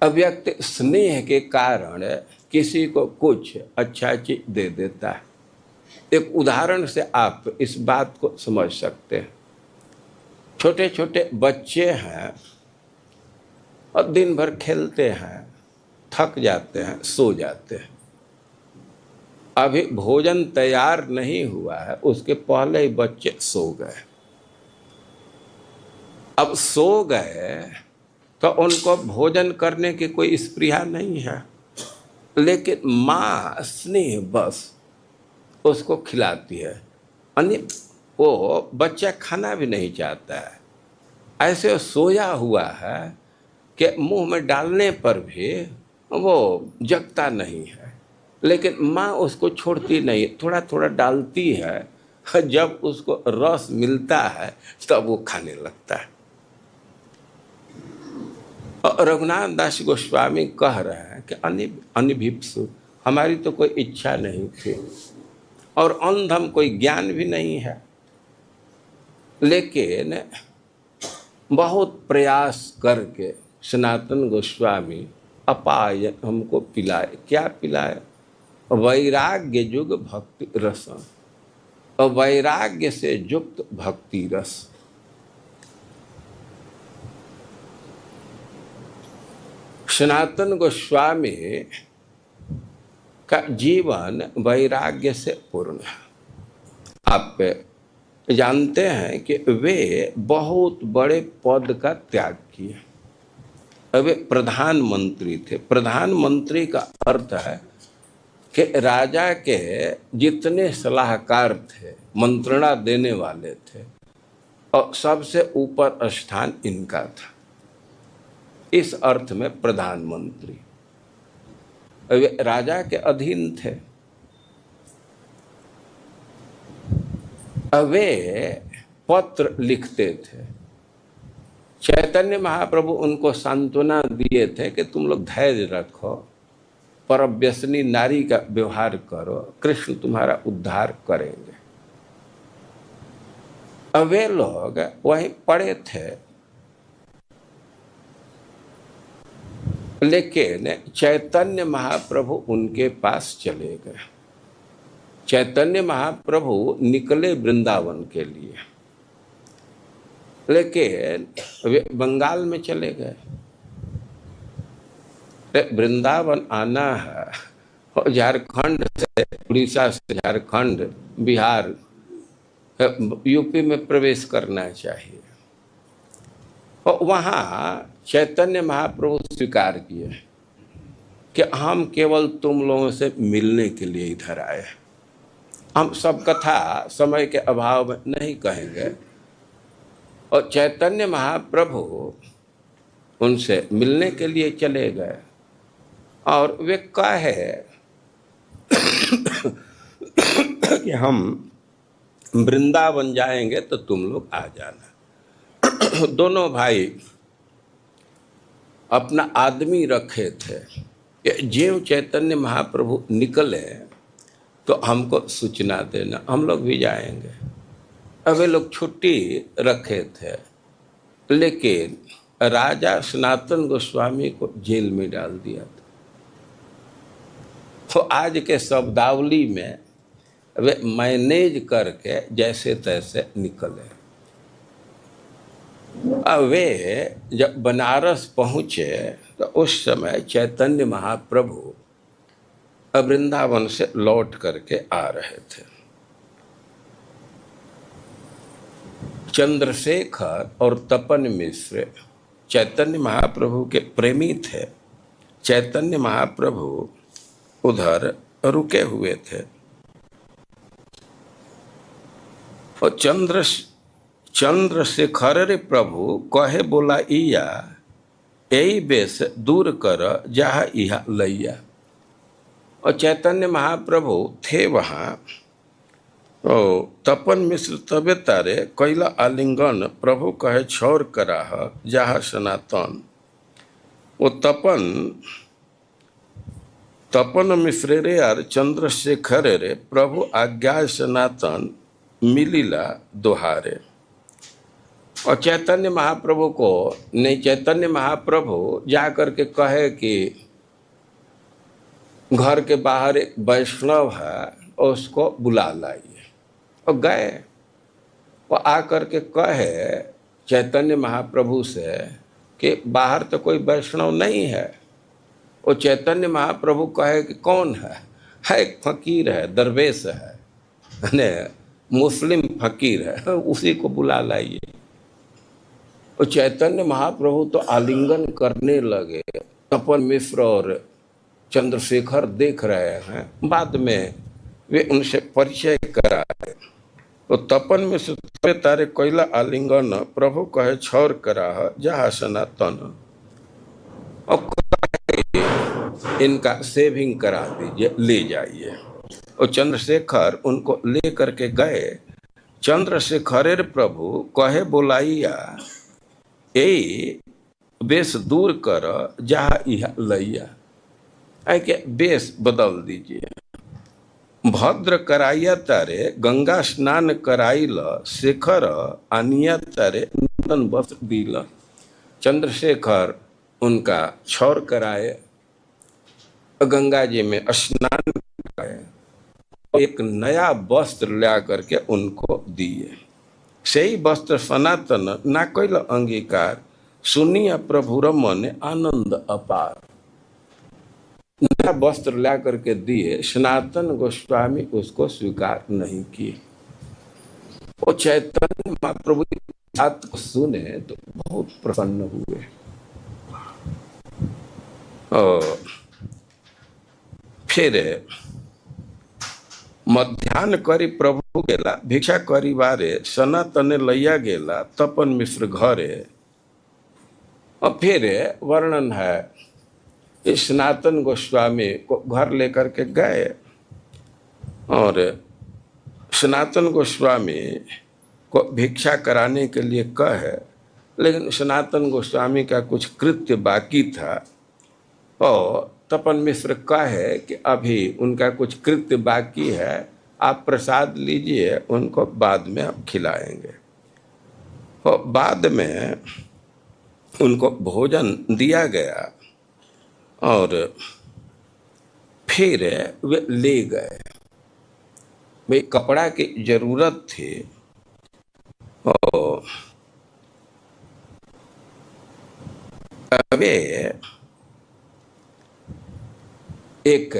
अव्यक्त स्नेह के कारण किसी को कुछ अच्छा चीज दे देता है। एक उदाहरण से आप इस बात को समझ सकते हैं। छोटे छोटे बच्चे हैं और दिन भर खेलते हैं, थक जाते हैं, सो जाते हैं। अभी भोजन तैयार नहीं हुआ है, उसके पहले ही बच्चे सो गए। अब सो गए तो उनको भोजन करने की कोई स्पृहा नहीं है, लेकिन माँ स्नेह बस उसको खिलाती है। वो बच्चा खाना भी नहीं चाहता है, ऐसे सोया हुआ है कि मुंह में डालने पर भी वो जगता नहीं है, लेकिन माँ उसको छोड़ती नहीं, थोड़ा थोड़ा डालती है। जब उसको रस मिलता है तब वो खाने लगता है। और रघुनाथ दास गोस्वामी कह रहे हैं कि अनिभिप्सु, हमारी तो कोई इच्छा नहीं थी और अंधम, कोई ज्ञान भी नहीं है, लेकिन बहुत प्रयास करके सनातन गोस्वामी अपाय हमको पिलाए। क्या पिलाए? वैराग्य युग भक्ति रस, और वैराग्य से युक्त भक्ति रस। सनातन गोस्वामी का जीवन वैराग्य से पूर्ण है। आप जानते हैं कि वे बहुत बड़े पद का त्याग किए। वे प्रधानमंत्री थे। प्रधानमंत्री का अर्थ है कि राजा के जितने सलाहकार थे, मंत्रणा देने वाले थे, और सबसे ऊपर स्थान इनका था। इस अर्थ में प्रधानमंत्री, वे राजा के अधीन थे। वे पत्र लिखते थे। चैतन्य महाप्रभु उनको सांत्वना दिए थे कि तुम लोग धैर्य रखो, परव्यसनी नारी का व्यवहार करो, कृष्ण तुम्हारा उद्धार करेंगे। वे लोग वहीं पड़े थे, लेकिन चैतन्य महाप्रभु उनके पास चले गए। चैतन्य महाप्रभु निकले वृंदावन के लिए, लेकिन वे बंगाल में चले गए। वृंदावन आना है और झारखंड से, उड़ीसा से झारखंड, बिहार, यूपी में प्रवेश करना चाहिए। और वहाँ चैतन्य महाप्रभु स्वीकार किए कि हम केवल तुम लोगों से मिलने के लिए इधर आए। हम सब कथा समय के अभाव में नहीं कहेंगे। और चैतन्य महाप्रभु उनसे मिलने के लिए चले गए और वे कहे कि हम वृंदावन जाएंगे तो तुम लोग आ जाना। दोनों भाई अपना आदमी रखे थे कि ज्यों चैतन्य महाप्रभु निकले तो हमको सूचना देना, हम लोग भी जाएंगे। अब ये लोग छुट्टी रखे थे, लेकिन राजा सनातन गोस्वामी को जेल में डाल दिया था। तो आज के शब्दावली में वे मैनेज करके जैसे तैसे निकले। अब वे जब बनारस पहुँचे तो उस समय चैतन्य महाप्रभु वृंदावन से लौट करके आ रहे थे। चंद्रशेखर और तपन मिश्र चैतन्य महाप्रभु के प्रेमी थे। चैतन्य महाप्रभु उधर रुके हुए थे और चंद्रशेखर रे प्रभु कहे बोला इया यही बेस दूर कर जहा इहा लैया। और चैतन्य महाप्रभु थे वहाँ। तो तपन मिश्र तबे तारे कैला आलिंगन प्रभु कहे छोर कराह जहा सनातन। वो तपन मिश्र रे यार चंद्रशेखर रे प्रभु आज्ञा सनातन मिलिला दोहारे। और चैतन्य महाप्रभु को नहीं, चैतन्य महाप्रभु जा करके कहे कि घर के बाहर एक वैष्णव है और उसको बुला लाइए। और गए। वो आकर के कहे चैतन्य महाप्रभु से कि बाहर तो कोई वैष्णव नहीं है। वो चैतन्य महाप्रभु कहे कि कौन है? एक फकीर है, दरवेश है, मुस्लिम फकीर है, उसी को बुला लाइए। और चैतन्य महाप्रभु तो आलिंगन करने लगे। तपन मिश्र और चंद्रशेखर देख रहे हैं। बाद में वे उनसे परिचय कराए। तो तपन मिश्र तारे कैला आलिंगन प्रभु कहे छोर कराह जहा सनातन। और इनका सेविंग करा दीजिए, ले जाइए। और चंद्रशेखर उनको ले करके गए। चंद्रशेखर प्रभु कहे बोलाइया ए बेस दूर कर जहा इहा लैया। ऐ के बेस बदल दीजिए। भद्र कराइया तारे गंगा स्नान कराइल शेखर आनिया तारे नूतन वस्त्र दिल। चंद्रशेखर उनका छौर कराए, गंगा जी में स्नान कराए, एक नया वस्त्र ला करके उनको दिए। सही वस्त्र सनातन ना कैल अंगीकार सुनिया प्रभु रमन आनंद अपार। नया वस्त्र ला करके दिए, सनातन गोस्वामी उसको स्वीकार नहीं किए। वो चैतन्य महाप्रभु की बात को सुने तो बहुत प्रसन्न हुए। और फिर मध्याह्न करी प्रभु गेला भिक्षा करी बारे सनातन लैया गेला तपन मिश्र घरे। और फिर वर्णन है इस सनातन गोस्वामी को घर लेकर के गए और सनातन गोस्वामी को भिक्षा कराने के लिए कहे, लेकिन सनातन गोस्वामी का कुछ कृत्य बाकी था। और तपन मिश्र कहे कि अभी उनका कुछ कृत्य बाकी है, आप प्रसाद लीजिए, उनको बाद में आप खिलाएंगे। और बाद में उनको भोजन दिया गया और फिर वे ले गए। भाई कपड़ा की जरूरत थी और वे एक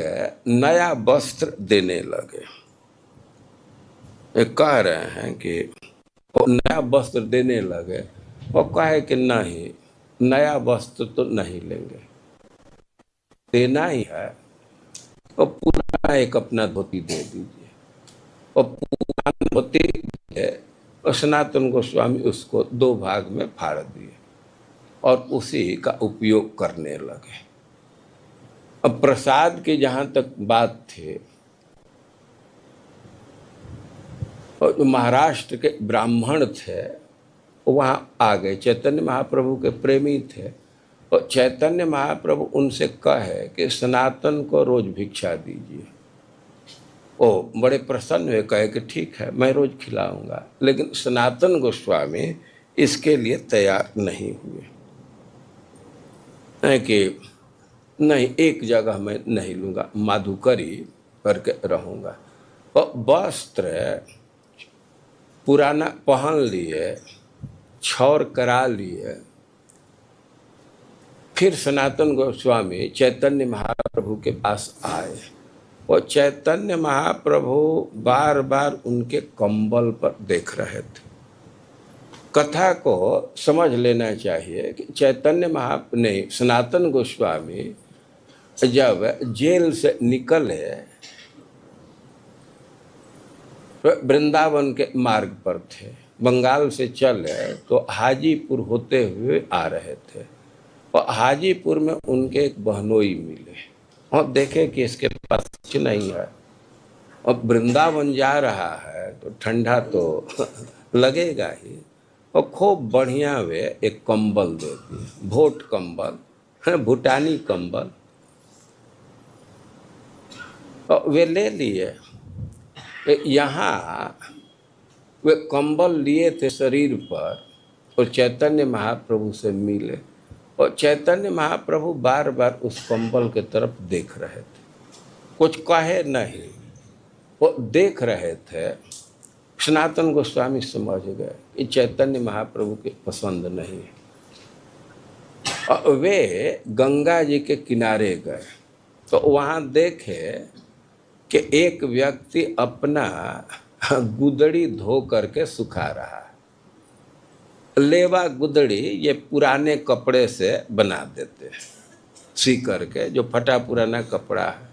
नया वस्त्र देने लगे। कह रहे हैं कि वो नया वस्त्र देने लगे और कहे कि नहीं, नया वस्त्र तो नहीं लेंगे, देना ही है और पूरा एक अपना धोती दे दीजिए। और पूरा धोती और सनातन गोस्वामी उसको 2 भाग में फाड़ दिए और उसी का उपयोग करने लगे। अब प्रसाद की जहाँ तक बात थी, और जो महाराष्ट्र के ब्राह्मण थे वहाँ आ गए, चैतन्य महाप्रभु के प्रेमी थे। और चैतन्य महाप्रभु उनसे कहे कि सनातन को रोज भिक्षा दीजिए। वो बड़े प्रसन्न हुए, कहे कि ठीक है मैं रोज खिलाऊंगा। लेकिन सनातन गोस्वामी इसके लिए तैयार नहीं हुए, है कि नहीं एक जगह मैं नहीं लूँगा, माधुकरी करके रहूँगा। और वस्त्र पुराना पहन लिए, छौर करा लिए। फिर सनातन गोस्वामी चैतन्य महाप्रभु के पास आए और चैतन्य महाप्रभु बार बार उनके कंबल पर देख रहे थे। कथा को समझ लेना चाहिए कि चैतन्य नहीं, सनातन गोस्वामी जब जेल से निकले वृंदावन के मार्ग पर थे, बंगाल से चले तो हाजीपुर होते हुए आ रहे थे और हाजीपुर में उनके एक बहनोई मिले और देखे कि इसके पास कुछ नहीं है और वृंदावन जा रहा है तो ठंडा तो लगेगा ही। और खूब बढ़िया वे एक कंबल दे दिए, भोट कंबल, भूटानी कंबल, और वे ले लिए। यहाँ वे कंबल लिए थे शरीर पर और चैतन्य महाप्रभु से मिले और चैतन्य महाप्रभु बार बार उस कंबल के तरफ देख रहे थे, कुछ कहे नहीं, वो देख रहे थे। सनातन गोस्वामी समझ गए कि चैतन्य महाप्रभु के पसंद नहीं है और वे गंगा जी के किनारे गए तो वहाँ देखे कि एक व्यक्ति अपना गुदड़ी धो करके सुखा रहा है। लेवा गुदड़ी ये पुराने कपड़े से बना देते हैं, सी करके, जो फटा पुराना कपड़ा है।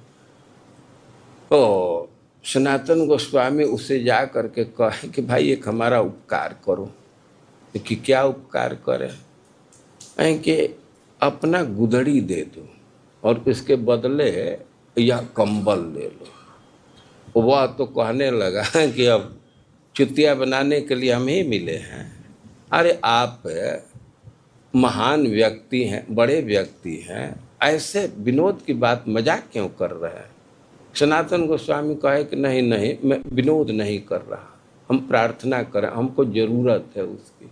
तो सनातन गोस्वामी उसे जा करके कहे कि भाई एक हमारा उपकार करो। कि क्या उपकार करें? कि अपना गुदड़ी दे दो और इसके बदले यह कंबल ले लो। वह तो कहने लगा कि अब चुतिया बनाने के लिए हम ही मिले हैं। अरे आप महान व्यक्ति हैं, बड़े व्यक्ति हैं, ऐसे विनोद की बात मजाक क्यों कर रहे हैं? सनातन गोस्वामी कहे कि नहीं नहीं, मैं विनोद नहीं कर रहा, हम प्रार्थना करें, हमको जरूरत है उसकी।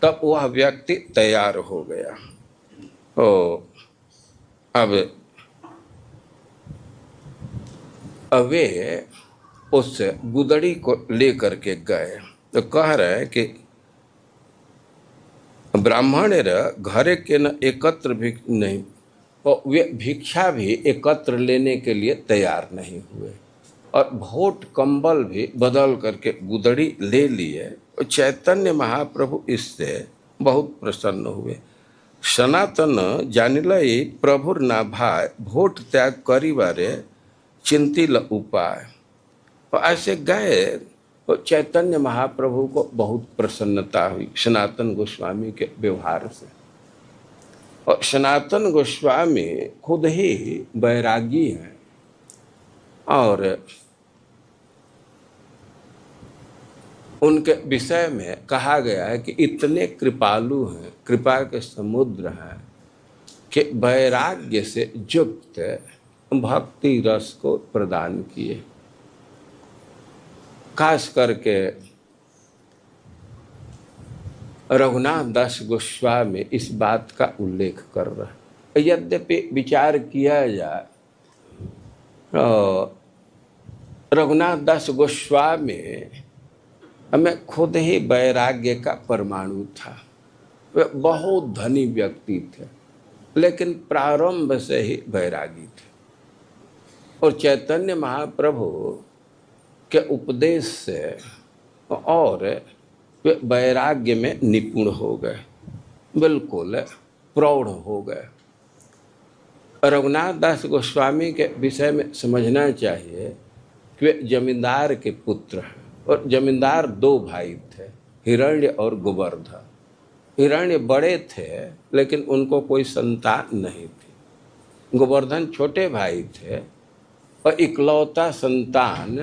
तब वह व्यक्ति तैयार हो गया। ओ अब वे उस गुदड़ी को लेकर के गए तो कह रहे हैं कि ब्राह्मण घरे के न एकत्र भी नहीं, और वे भिक्षा भी एकत्र लेने के लिए तैयार नहीं हुए और भोट कंबल भी बदल करके गुदड़ी ले लिए। और चैतन्य महाप्रभु इससे बहुत प्रसन्न हुए। सनातन जानिलाई प्रभुर ना भाई, भोट त्याग करिबारे चिंतिल उपाय। और ऐसे गए तो चैतन्य महाप्रभु को बहुत प्रसन्नता हुई सनातन गोस्वामी के व्यवहार से। और सनातन गोस्वामी खुद ही बैरागी हैं और उनके विषय में कहा गया है कि इतने कृपालु हैं, कृपा के समुद्र हैं कि वैराग्य से युक्त भक्ति रस को प्रदान किए। खास करके रघुनाथ दास गोस्वामी इस बात का उल्लेख कर रहा है। यद्यपि विचार किया जाए रघुनाथ दास गोस्वामी हमें खुद ही वैराग्य का परमाणु था। वे बहुत धनी व्यक्ति थे लेकिन प्रारंभ से ही वैरागी थे और चैतन्य महाप्रभु के उपदेश से और वे वैराग्य में निपुण हो गए, बिल्कुल प्रौढ़ हो गए। रघुनाथ दास गोस्वामी के विषय में समझना चाहिए कि वे जमींदार के पुत्र हैं और जमींदार दो भाई थे, हिरण्य और गोवर्धन। हिरण्य बड़े थे लेकिन उनको कोई संतान नहीं थी। गोवर्धन छोटे भाई थे और इकलौता संतान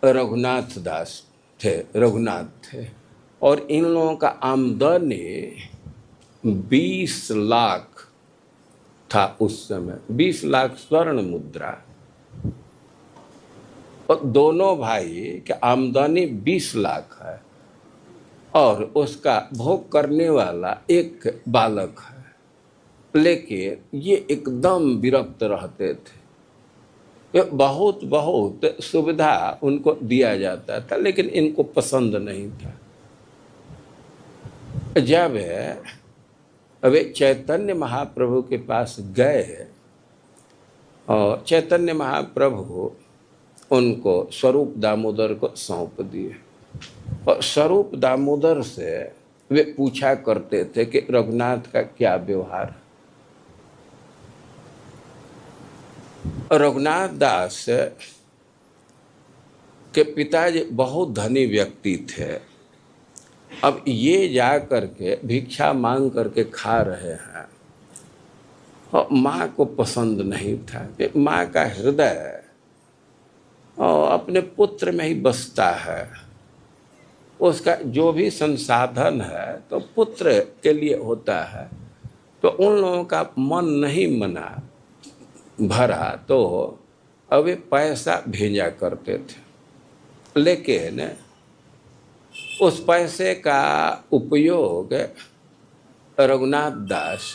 रघुनाथ दास थे, रघुनाथ थे। और इन लोगों का आमदनी 20 लाख था उस समय, 20 लाख स्वर्ण मुद्रा। और दोनों भाई की आमदनी 20 लाख है और उसका भोग करने वाला एक बालक है, लेकिन ये एकदम विरक्त रहते थे। ये बहुत बहुत सुविधा उनको दिया जाता था, लेकिन इनको पसंद नहीं था। जब वे चैतन्य महाप्रभु के पास गए और चैतन्य महाप्रभु उनको स्वरूप दामोदर को सौंप दिए, और स्वरूप दामोदर से वे पूछा करते थे कि रघुनाथ का क्या व्यवहार है। रघुनाथ दास के पिताजी बहुत धनी व्यक्ति थे। अब ये जा करके भिक्षा मांग करके खा रहे हैं, और माँ को पसंद नहीं था कि माँ का हृदय और अपने पुत्र में ही बसता है। उसका जो भी संसाधन है तो पुत्र के लिए होता है। तो उन लोगों का मन नहीं मना भरा तो अब वे पैसा भेजा करते थे, लेकिन उस पैसे का उपयोग रघुनाथ दास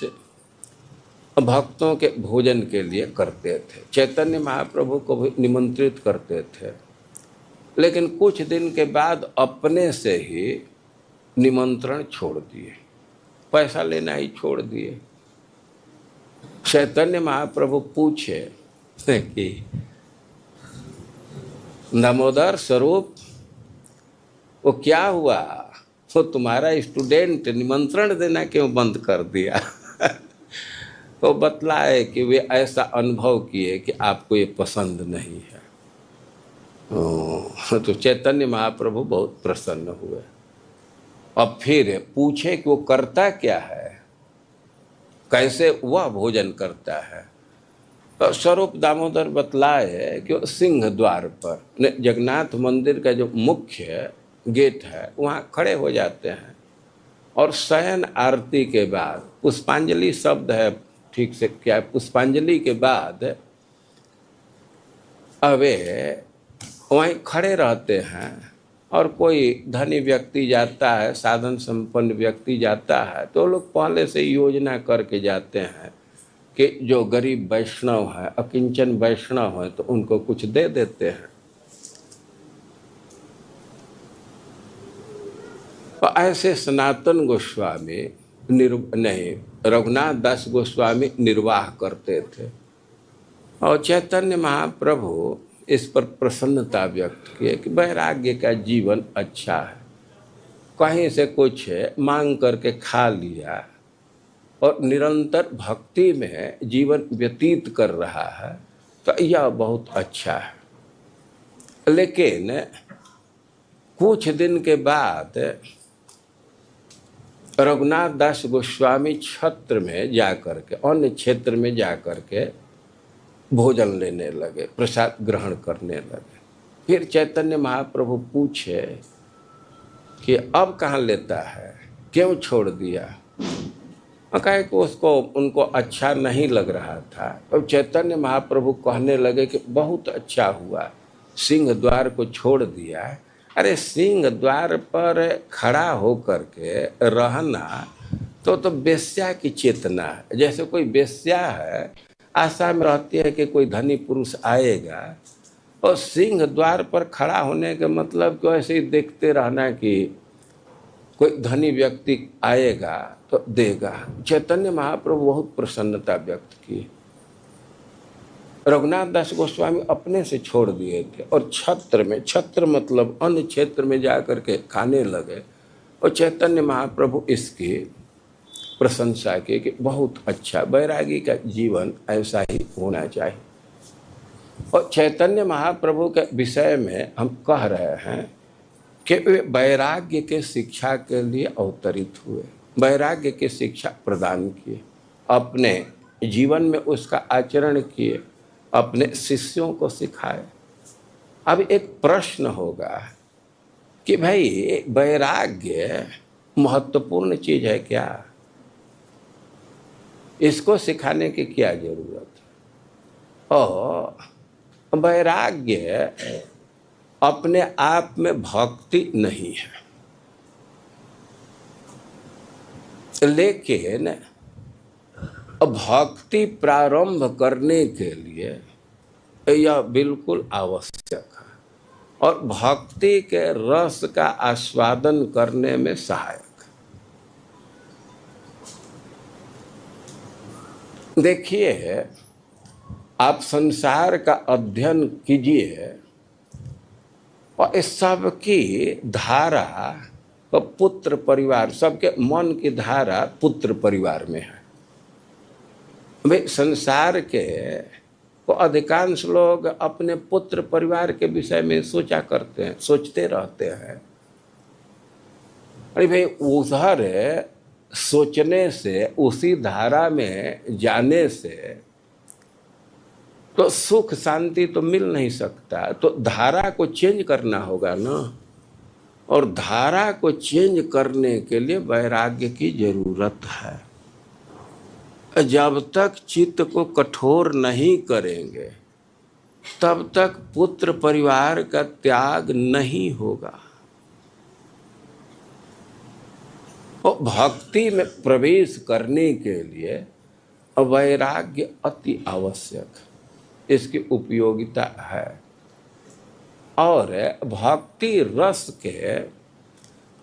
भक्तों के भोजन के लिए करते थे। चैतन्य महाप्रभु को भी निमंत्रित करते थे, लेकिन कुछ दिन के बाद अपने से ही निमंत्रण छोड़ दिए, पैसा लेना ही छोड़ दिए। चैतन्य महाप्रभु पूछे कि दामोदर स्वरूप, वो क्या हुआ, वो तुम्हारा स्टूडेंट निमंत्रण देना क्यों बंद कर दिया? तो बतलाए कि वे ऐसा अनुभव किए कि आपको ये पसंद नहीं है। तो चैतन्य महाप्रभु बहुत प्रसन्न हुए। अब फिर पूछे कि वो करता क्या है, कैसे वह भोजन करता है। तो स्वरूप दामोदर बतलाए कि वो सिंह द्वार पर जगन्नाथ मंदिर का जो मुख्य गेट है वहाँ खड़े हो जाते हैं, और शयन आरती के बाद पुष्पांजलि शब्द है, ठीक से क्या, पुष्पांजलि के बाद वे वहीं खड़े रहते हैं। और कोई धनी व्यक्ति जाता है, साधन संपन्न व्यक्ति जाता है, तो लोग पहले से योजना करके जाते हैं कि जो गरीब वैष्णव है, अकिंचन वैष्णव है, तो उनको कुछ दे देते हैं। तो ऐसे सनातन गोस्वामी रघुनाथ दास गोस्वामी निर्वाह करते थे, और चैतन्य महाप्रभु इस पर प्रसन्नता व्यक्त किए कि वैराग्य का जीवन अच्छा है। कहीं से कुछ मांग करके खा लिया और निरंतर भक्ति में जीवन व्यतीत कर रहा है, तो यह बहुत अच्छा है। लेकिन कुछ दिन के बाद रघुनाथ दास गोस्वामी छत्र में जाकर के, अन्य क्षेत्र में जाकर के भोजन लेने लगे, प्रसाद ग्रहण करने लगे। फिर चैतन्य महाप्रभु पूछे कि अब कहाँ लेता है, क्यों छोड़ दिया? कहे कि उनको अच्छा नहीं लग रहा था। अब चैतन्य महाप्रभु कहने लगे कि बहुत अच्छा हुआ, सिंह द्वार को छोड़ दिया। अरे सिंह द्वार पर खड़ा होकर के रहना तो वेश्या की चेतना है। जैसे कोई वेश्या है, आशा में रहती है कि कोई धनी पुरुष आएगा, और सिंह द्वार पर खड़ा होने के मतलब कि ऐसे ही देखते रहना कि कोई धनी व्यक्ति आएगा तो देगा। चैतन्य महाप्रभु बहुत प्रसन्नता व्यक्त की। रघुनाथ दास गोस्वामी अपने से छोड़ दिए थे, और छत्र मतलब अन्य क्षेत्र में जाकर के खाने लगे, और चैतन्य महाप्रभु इसकी प्रशंसा की कि बहुत अच्छा, वैरागी का जीवन ऐसा ही होना चाहिए। और चैतन्य महाप्रभु के विषय में हम कह रहे हैं कि वे वैराग्य के शिक्षा के लिए अवतरित हुए, वैराग्य की शिक्षा प्रदान किए, अपने जीवन में उसका आचरण किए, अपने शिष्यों को सिखाए। अब एक प्रश्न होगा कि भाई वैराग्य महत्वपूर्ण चीज है क्या? इसको सिखाने की क्या जरूरत है? और वैराग्य अपने आप में भक्ति नहीं है, लेकिन भक्ति प्रारंभ करने के लिए यह बिल्कुल आवश्यक है और भक्ति के रस का आस्वादन करने में सहायक। देखिए, आप संसार का अध्ययन कीजिए और इस सब की धारा तो पुत्र परिवार, सबके मन की धारा पुत्र परिवार में है। भाई संसार के तो अधिकांश लोग अपने पुत्र परिवार के विषय में सोचा करते हैं, सोचते रहते हैं। अरे भाई, उधर सोचने से, उसी धारा में जाने से तो सुख शांति तो मिल नहीं सकता। तो धारा को चेंज करना होगा ना, और धारा को चेंज करने के लिए वैराग्य की जरूरत है। जब तक चित्त को कठोर नहीं करेंगे तब तक पुत्र परिवार का त्याग नहीं होगा। और भक्ति में प्रवेश करने के लिए वैराग्य अति आवश्यक, इसकी उपयोगिता है। और भक्ति रस के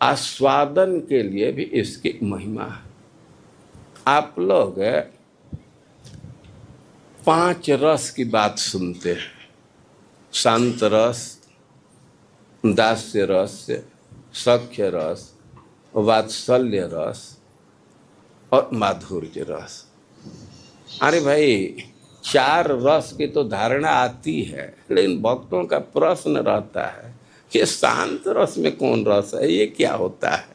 आस्वादन के लिए भी इसकी महिमा है। आप लोग 5 रस की बात सुनते हैं, शांत रस, दास्य रस, सख्य रस, वात्सल्य रस और माधुर्य रस। अरे भाई, 4 रस की तो धारणा आती है, लेकिन भक्तों का प्रश्न रहता है कि शांत रस में कौन रस है, ये क्या होता है?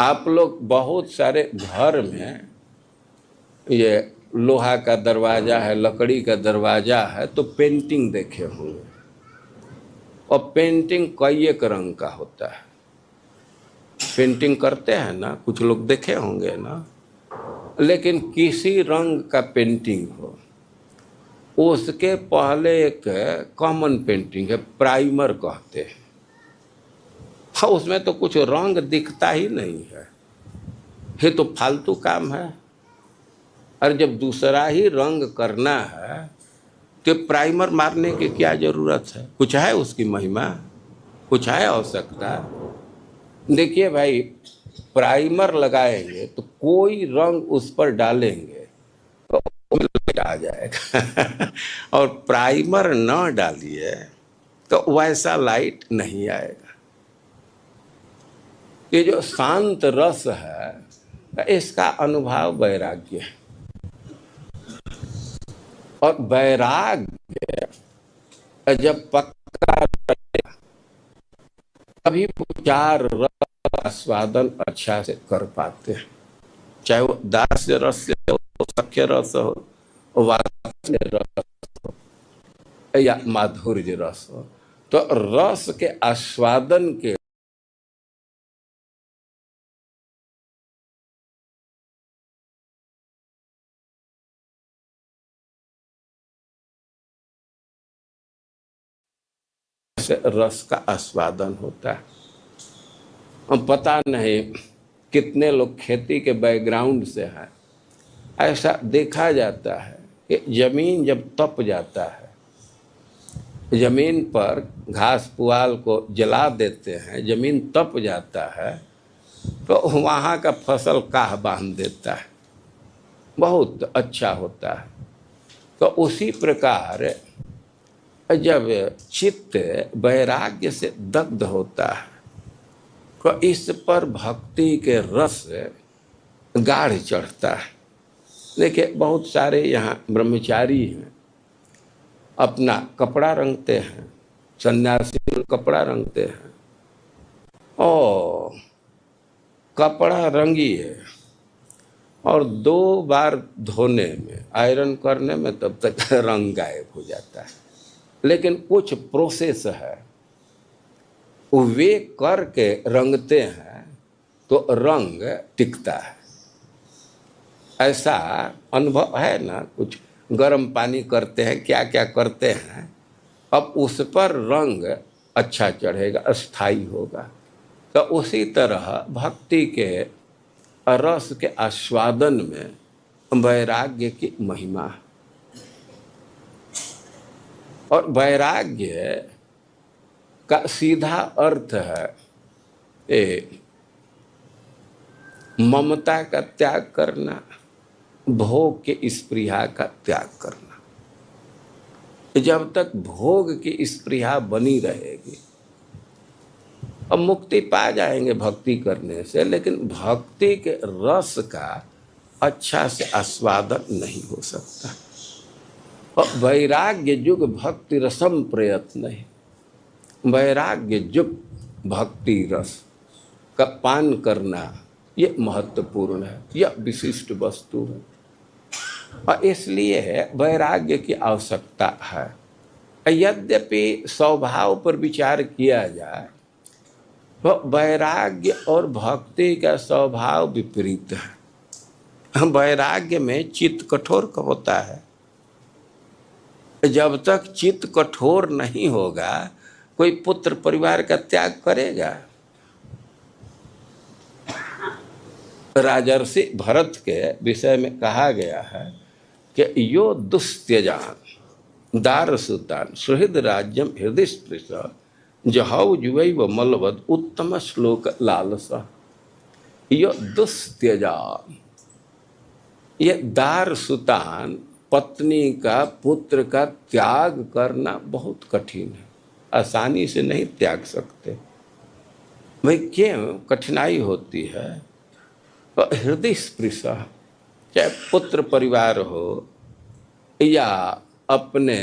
आप लोग बहुत सारे घर में ये लोहा का दरवाजा है, लकड़ी का दरवाजा है, तो पेंटिंग देखे होंगे, और पेंटिंग कई एक रंग का होता है। पेंटिंग करते हैं ना, कुछ लोग देखे होंगे ना। लेकिन किसी रंग का पेंटिंग हो, उसके पहले एक कॉमन पेंटिंग है, प्राइमर कहते हैं। हाँ, उसमें तो कुछ रंग दिखता ही नहीं है, ये तो फालतू काम है। और जब दूसरा ही रंग करना है तो प्राइमर मारने की क्या जरूरत है? कुछ है उसकी महिमा? कुछ है आवश्यकता? देखिए भाई, प्राइमर लगाएंगे तो कोई रंग उस पर डालेंगे तो आ जाएगा और प्राइमर न डालिए तो वैसा लाइट नहीं आएगा। ये जो शांत रस है, इसका अनुभव वैराग्य है। और वैराग्य जब पक्का तभी 4 रस आस्वादन अच्छा से कर पाते हैं, चाहे वो दास्य रस हो, सख्य रस हो, वात्सल्य रस हो या माधुर्य रस हो। तो रस के आस्वादन के से रस का आस्वादन होता है। हम पता नहीं कितने लोग खेती के बैकग्राउंड से हैं, ऐसा देखा जाता है कि जमीन जब तप जाता है, जमीन पर घास पुआल को जला देते हैं, जमीन तप जाता है, तो वहाँ का फसल काह बांध देता है, बहुत अच्छा होता है। तो उसी प्रकार जब चित्त वैराग्य से दग्ध होता है तो इस पर भक्ति के रस गाढ़ चढ़ता है। देखिए, बहुत सारे यहाँ ब्रह्मचारी हैं, अपना कपड़ा रंगते हैं, सन्यासी कपड़ा रंगते हैं, और कपड़ा रंगिए और 2 बार धोने में, आयरन करने में तब तक रंग गायब हो जाता है। लेकिन कुछ प्रोसेस है, वे करके रंगते हैं तो रंग टिकता है। ऐसा अनुभव है ना कुछ। गर्म पानी करते हैं, क्या क्या करते हैं, अब उस पर रंग अच्छा चढ़ेगा, अस्थाई होगा। तो उसी तरह भक्ति के रस के आस्वादन में वैराग्य की महिमा है। और वैराग्य का सीधा अर्थ है ममता का त्याग करना, भोग के स्पृहा का त्याग करना। जब तक भोग की स्पृहा बनी रहेगी, अब मुक्ति पा जाएंगे भक्ति करने से, लेकिन भक्ति के रस का अच्छा से आस्वादन नहीं हो सकता। और वैराग्य युग भक्ति रसम प्रयत्न है, वैराग्य युग भक्ति रस का पान करना ये महत्वपूर्ण है, यह विशिष्ट वस्तु है। और इसलिए वैराग्य की आवश्यकता है। यद्यपि स्वभाव पर विचार किया जाए तो वैराग्य और भक्ति का स्वभाव विपरीत है। वैराग्य में चित्त कठोर होता है। जब तक चित्त कठोर नहीं होगा, कोई पुत्र परिवार का त्याग करेगा? राजर्षि भरत के विषय में कहा गया है कि यो दुस्त्यजान दारसुतान सुहृद राज्यम हृदय स्पृश जहौ जुवैव मलवद उत्तम श्लोक लालसा। यो दुस्त्यजान, ये दारसुतान पत्नी का, पुत्र का त्याग करना बहुत कठिन है, आसानी से नहीं त्याग सकते। भाई क्यों कठिनाई होती है? तो हृदय स्पृश, चाहे पुत्र परिवार हो या अपने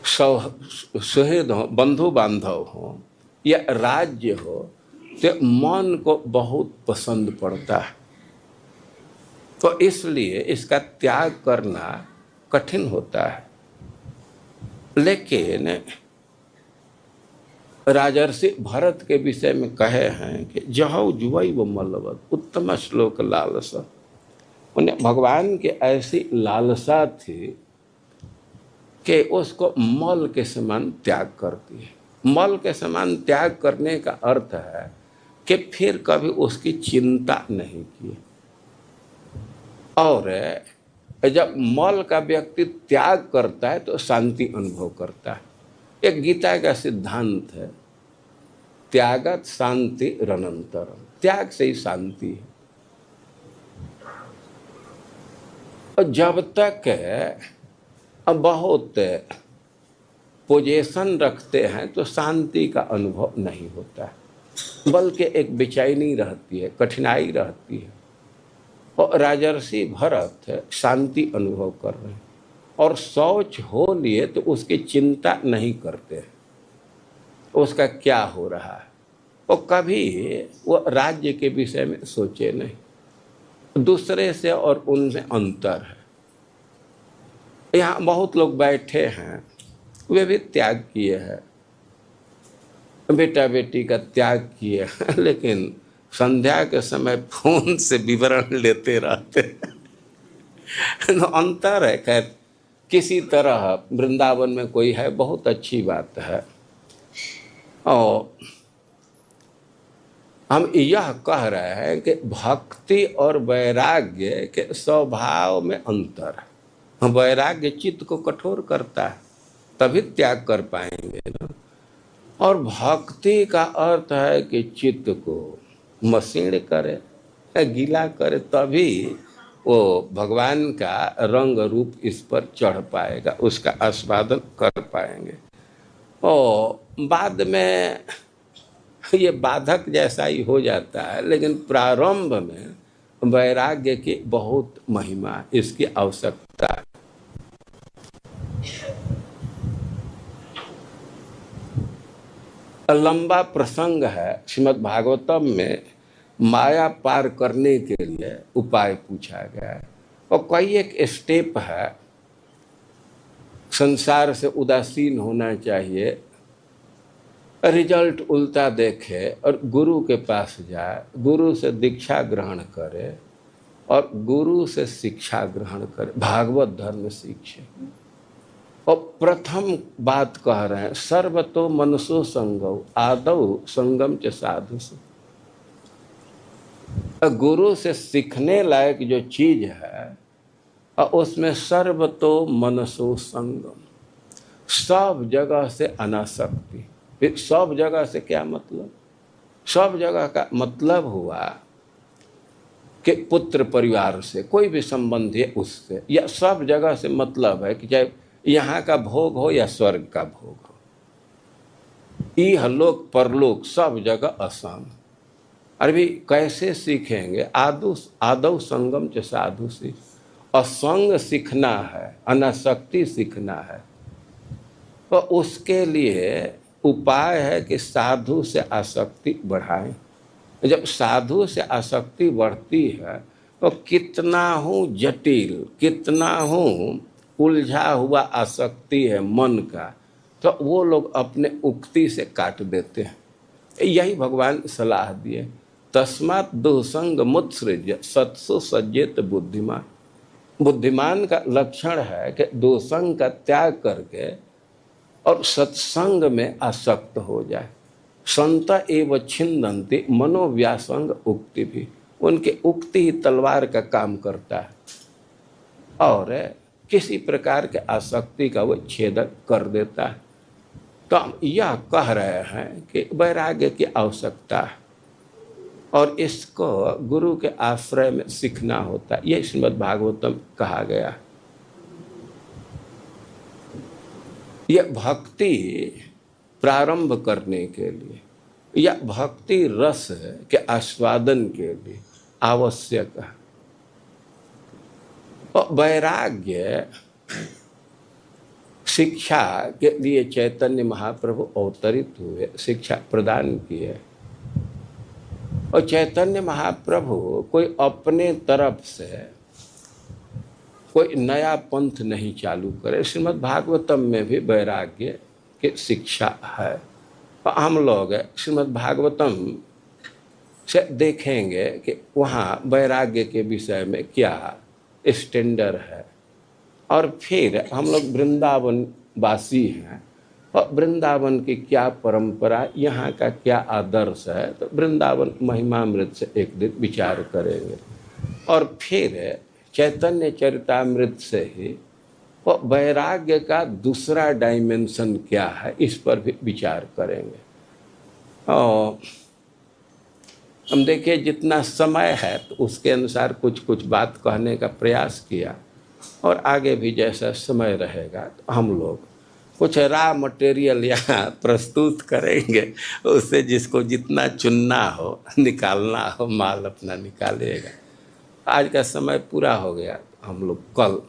सुहृद हो, बंधु बांधव हो या राज्य हो, तो मन को बहुत पसंद पड़ता है। तो इसलिए इसका त्याग करना कठिन होता है। लेकिन राजर्षि भरत के विषय में कहे हैं कि जहौ जुवई व मलवत उत्तम श्लोक लालसा। उन्हें भगवान की ऐसी लालसा थी कि उसको मल के समान त्याग करती है। मल के समान त्याग करने का अर्थ है कि फिर कभी उसकी चिंता नहीं की। और जब मल का व्यक्ति त्याग करता है तो शांति अनुभव करता है। एक गीता का सिद्धांत है, त्यागत शांति रनंतरम, त्याग से ही शांति है। और जब तक बहुत पोजीशन रखते हैं तो शांति का अनुभव नहीं होता है, बल्कि एक बेचैनी रहती है, कठिनाई रहती है। और राजर्षि भरत शांति अनुभव कर रहे हैं और शौच हो लिए तो उसकी चिंता नहीं करते, उसका क्या हो रहा है। वो कभी वो राज्य के विषय में सोचे नहीं। दूसरे से और उनमें अंतर है। यहाँ बहुत लोग बैठे हैं, वे भी त्याग किए हैं, बेटा बेटी का त्याग किए हैं, लेकिन संध्या के समय फोन से विवरण लेते रहते हैं। अंतर है। खैर, किसी तरह वृंदावन में कोई है, बहुत अच्छी बात है। और हम यह कह रहे हैं कि भक्ति और वैराग्य के स्वभाव में अंतर है। वैराग्य चित्त को कठोर करता है, तभी त्याग कर पाएंगे ना। और भक्ति का अर्थ है कि चित्त को मसीण करे, गीला करे, तभी वो भगवान का रंग रूप इस पर चढ़ पाएगा, उसका आस्वादन कर पाएंगे। और बाद में ये बाधक जैसा ही हो जाता है, लेकिन प्रारंभ में वैराग्य की बहुत महिमा, इसकी आवश्यकता है। लंबा प्रसंग है श्रीमद् भागवतम में। माया पार करने के लिए उपाय पूछा गया है और कई एक स्टेप है। संसार से उदासीन होना चाहिए, रिजल्ट उल्टा देखे और गुरु के पास जाए, गुरु से दीक्षा ग्रहण करे और गुरु से शिक्षा ग्रहण करे, भागवत धर्म सीखे। और प्रथम बात कह रहे हैं, सर्वतो मनसो संगौ आदौ संगम च साधु से। गुरु से सीखने लायक जो चीज है और उसमें सर्वतो मनसो संगम, सब जगह से अनासक्ति। फिर सब जगह से क्या मतलब? सब जगह का मतलब हुआ कि पुत्र परिवार से कोई भी संबंध है उससे, या सब जगह से मतलब है कि चाहे यहाँ का भोग हो या स्वर्ग का भोग हो, इहलोक परलोक सब जगह असंग। अरे कैसे सीखेंगे? आदौ संगम च साधु से, असंग सीखना है, अनासक्ति सीखना है। तो उसके लिए उपाय है कि साधु से आसक्ति बढ़ाएं। जब साधु से आसक्ति बढ़ती है तो कितना हूँ जटिल, कितना हूँ उलझा हुआ आसक्ति है मन का, तो वो लोग अपने उक्ति से काट देते हैं। यही भगवान सलाह दिए, तस्मात् दुसंग मुत्सृज्य सत्सु सज्जेत बुद्धिमान। बुद्धिमान का लक्षण है कि दुसंग का त्याग करके और सत्संग में आसक्त हो जाए। संत एव छिन्दन्ति मनोव्यासंग उक्ति भी, उनके उक्ति ही तलवार का काम करता है और किसी प्रकार के आसक्ति का वो छेदन कर देता है। तो हम यह कह रहे हैं कि वैराग्य की आवश्यकता है और इसको गुरु के आश्रय में सीखना होता है। यह श्रीमद् भागवतम कहा गया है। यह भक्ति प्रारंभ करने के लिए या भक्ति रस के आस्वादन के लिए आवश्यक है। और वैराग्य शिक्षा के लिए चैतन्य महाप्रभु अवतरित हुए, शिक्षा प्रदान किए। और चैतन्य महाप्रभु कोई अपने तरफ से कोई नया पंथ नहीं चालू करे। श्रीमद् भागवतम में भी वैराग्य की शिक्षा है। और हम लोग श्रीमद् भागवतम से देखेंगे कि वहाँ वैराग्य के विषय में क्या स्टैंडर्ड है। और फिर हम लोग वृंदावन वासी हैं और वृंदावन की क्या परंपरा, यहाँ का क्या आदर्श है, तो वृंदावन महिमामृत से एक दिन विचार करेंगे। और फिर चैतन्य चरितामृत से ही वो वैराग्य का दूसरा डायमेंशन क्या है, इस पर भी विचार करेंगे। और हम देखिए जितना समय है तो उसके अनुसार कुछ कुछ बात कहने का प्रयास किया, और आगे भी जैसा समय रहेगा तो हम लोग कुछ रॉ मटेरियल यहाँ प्रस्तुत करेंगे, उससे जिसको जितना चुनना हो, निकालना हो, माल अपना निकालेगा। आज का समय पूरा हो गया, हम लोग कल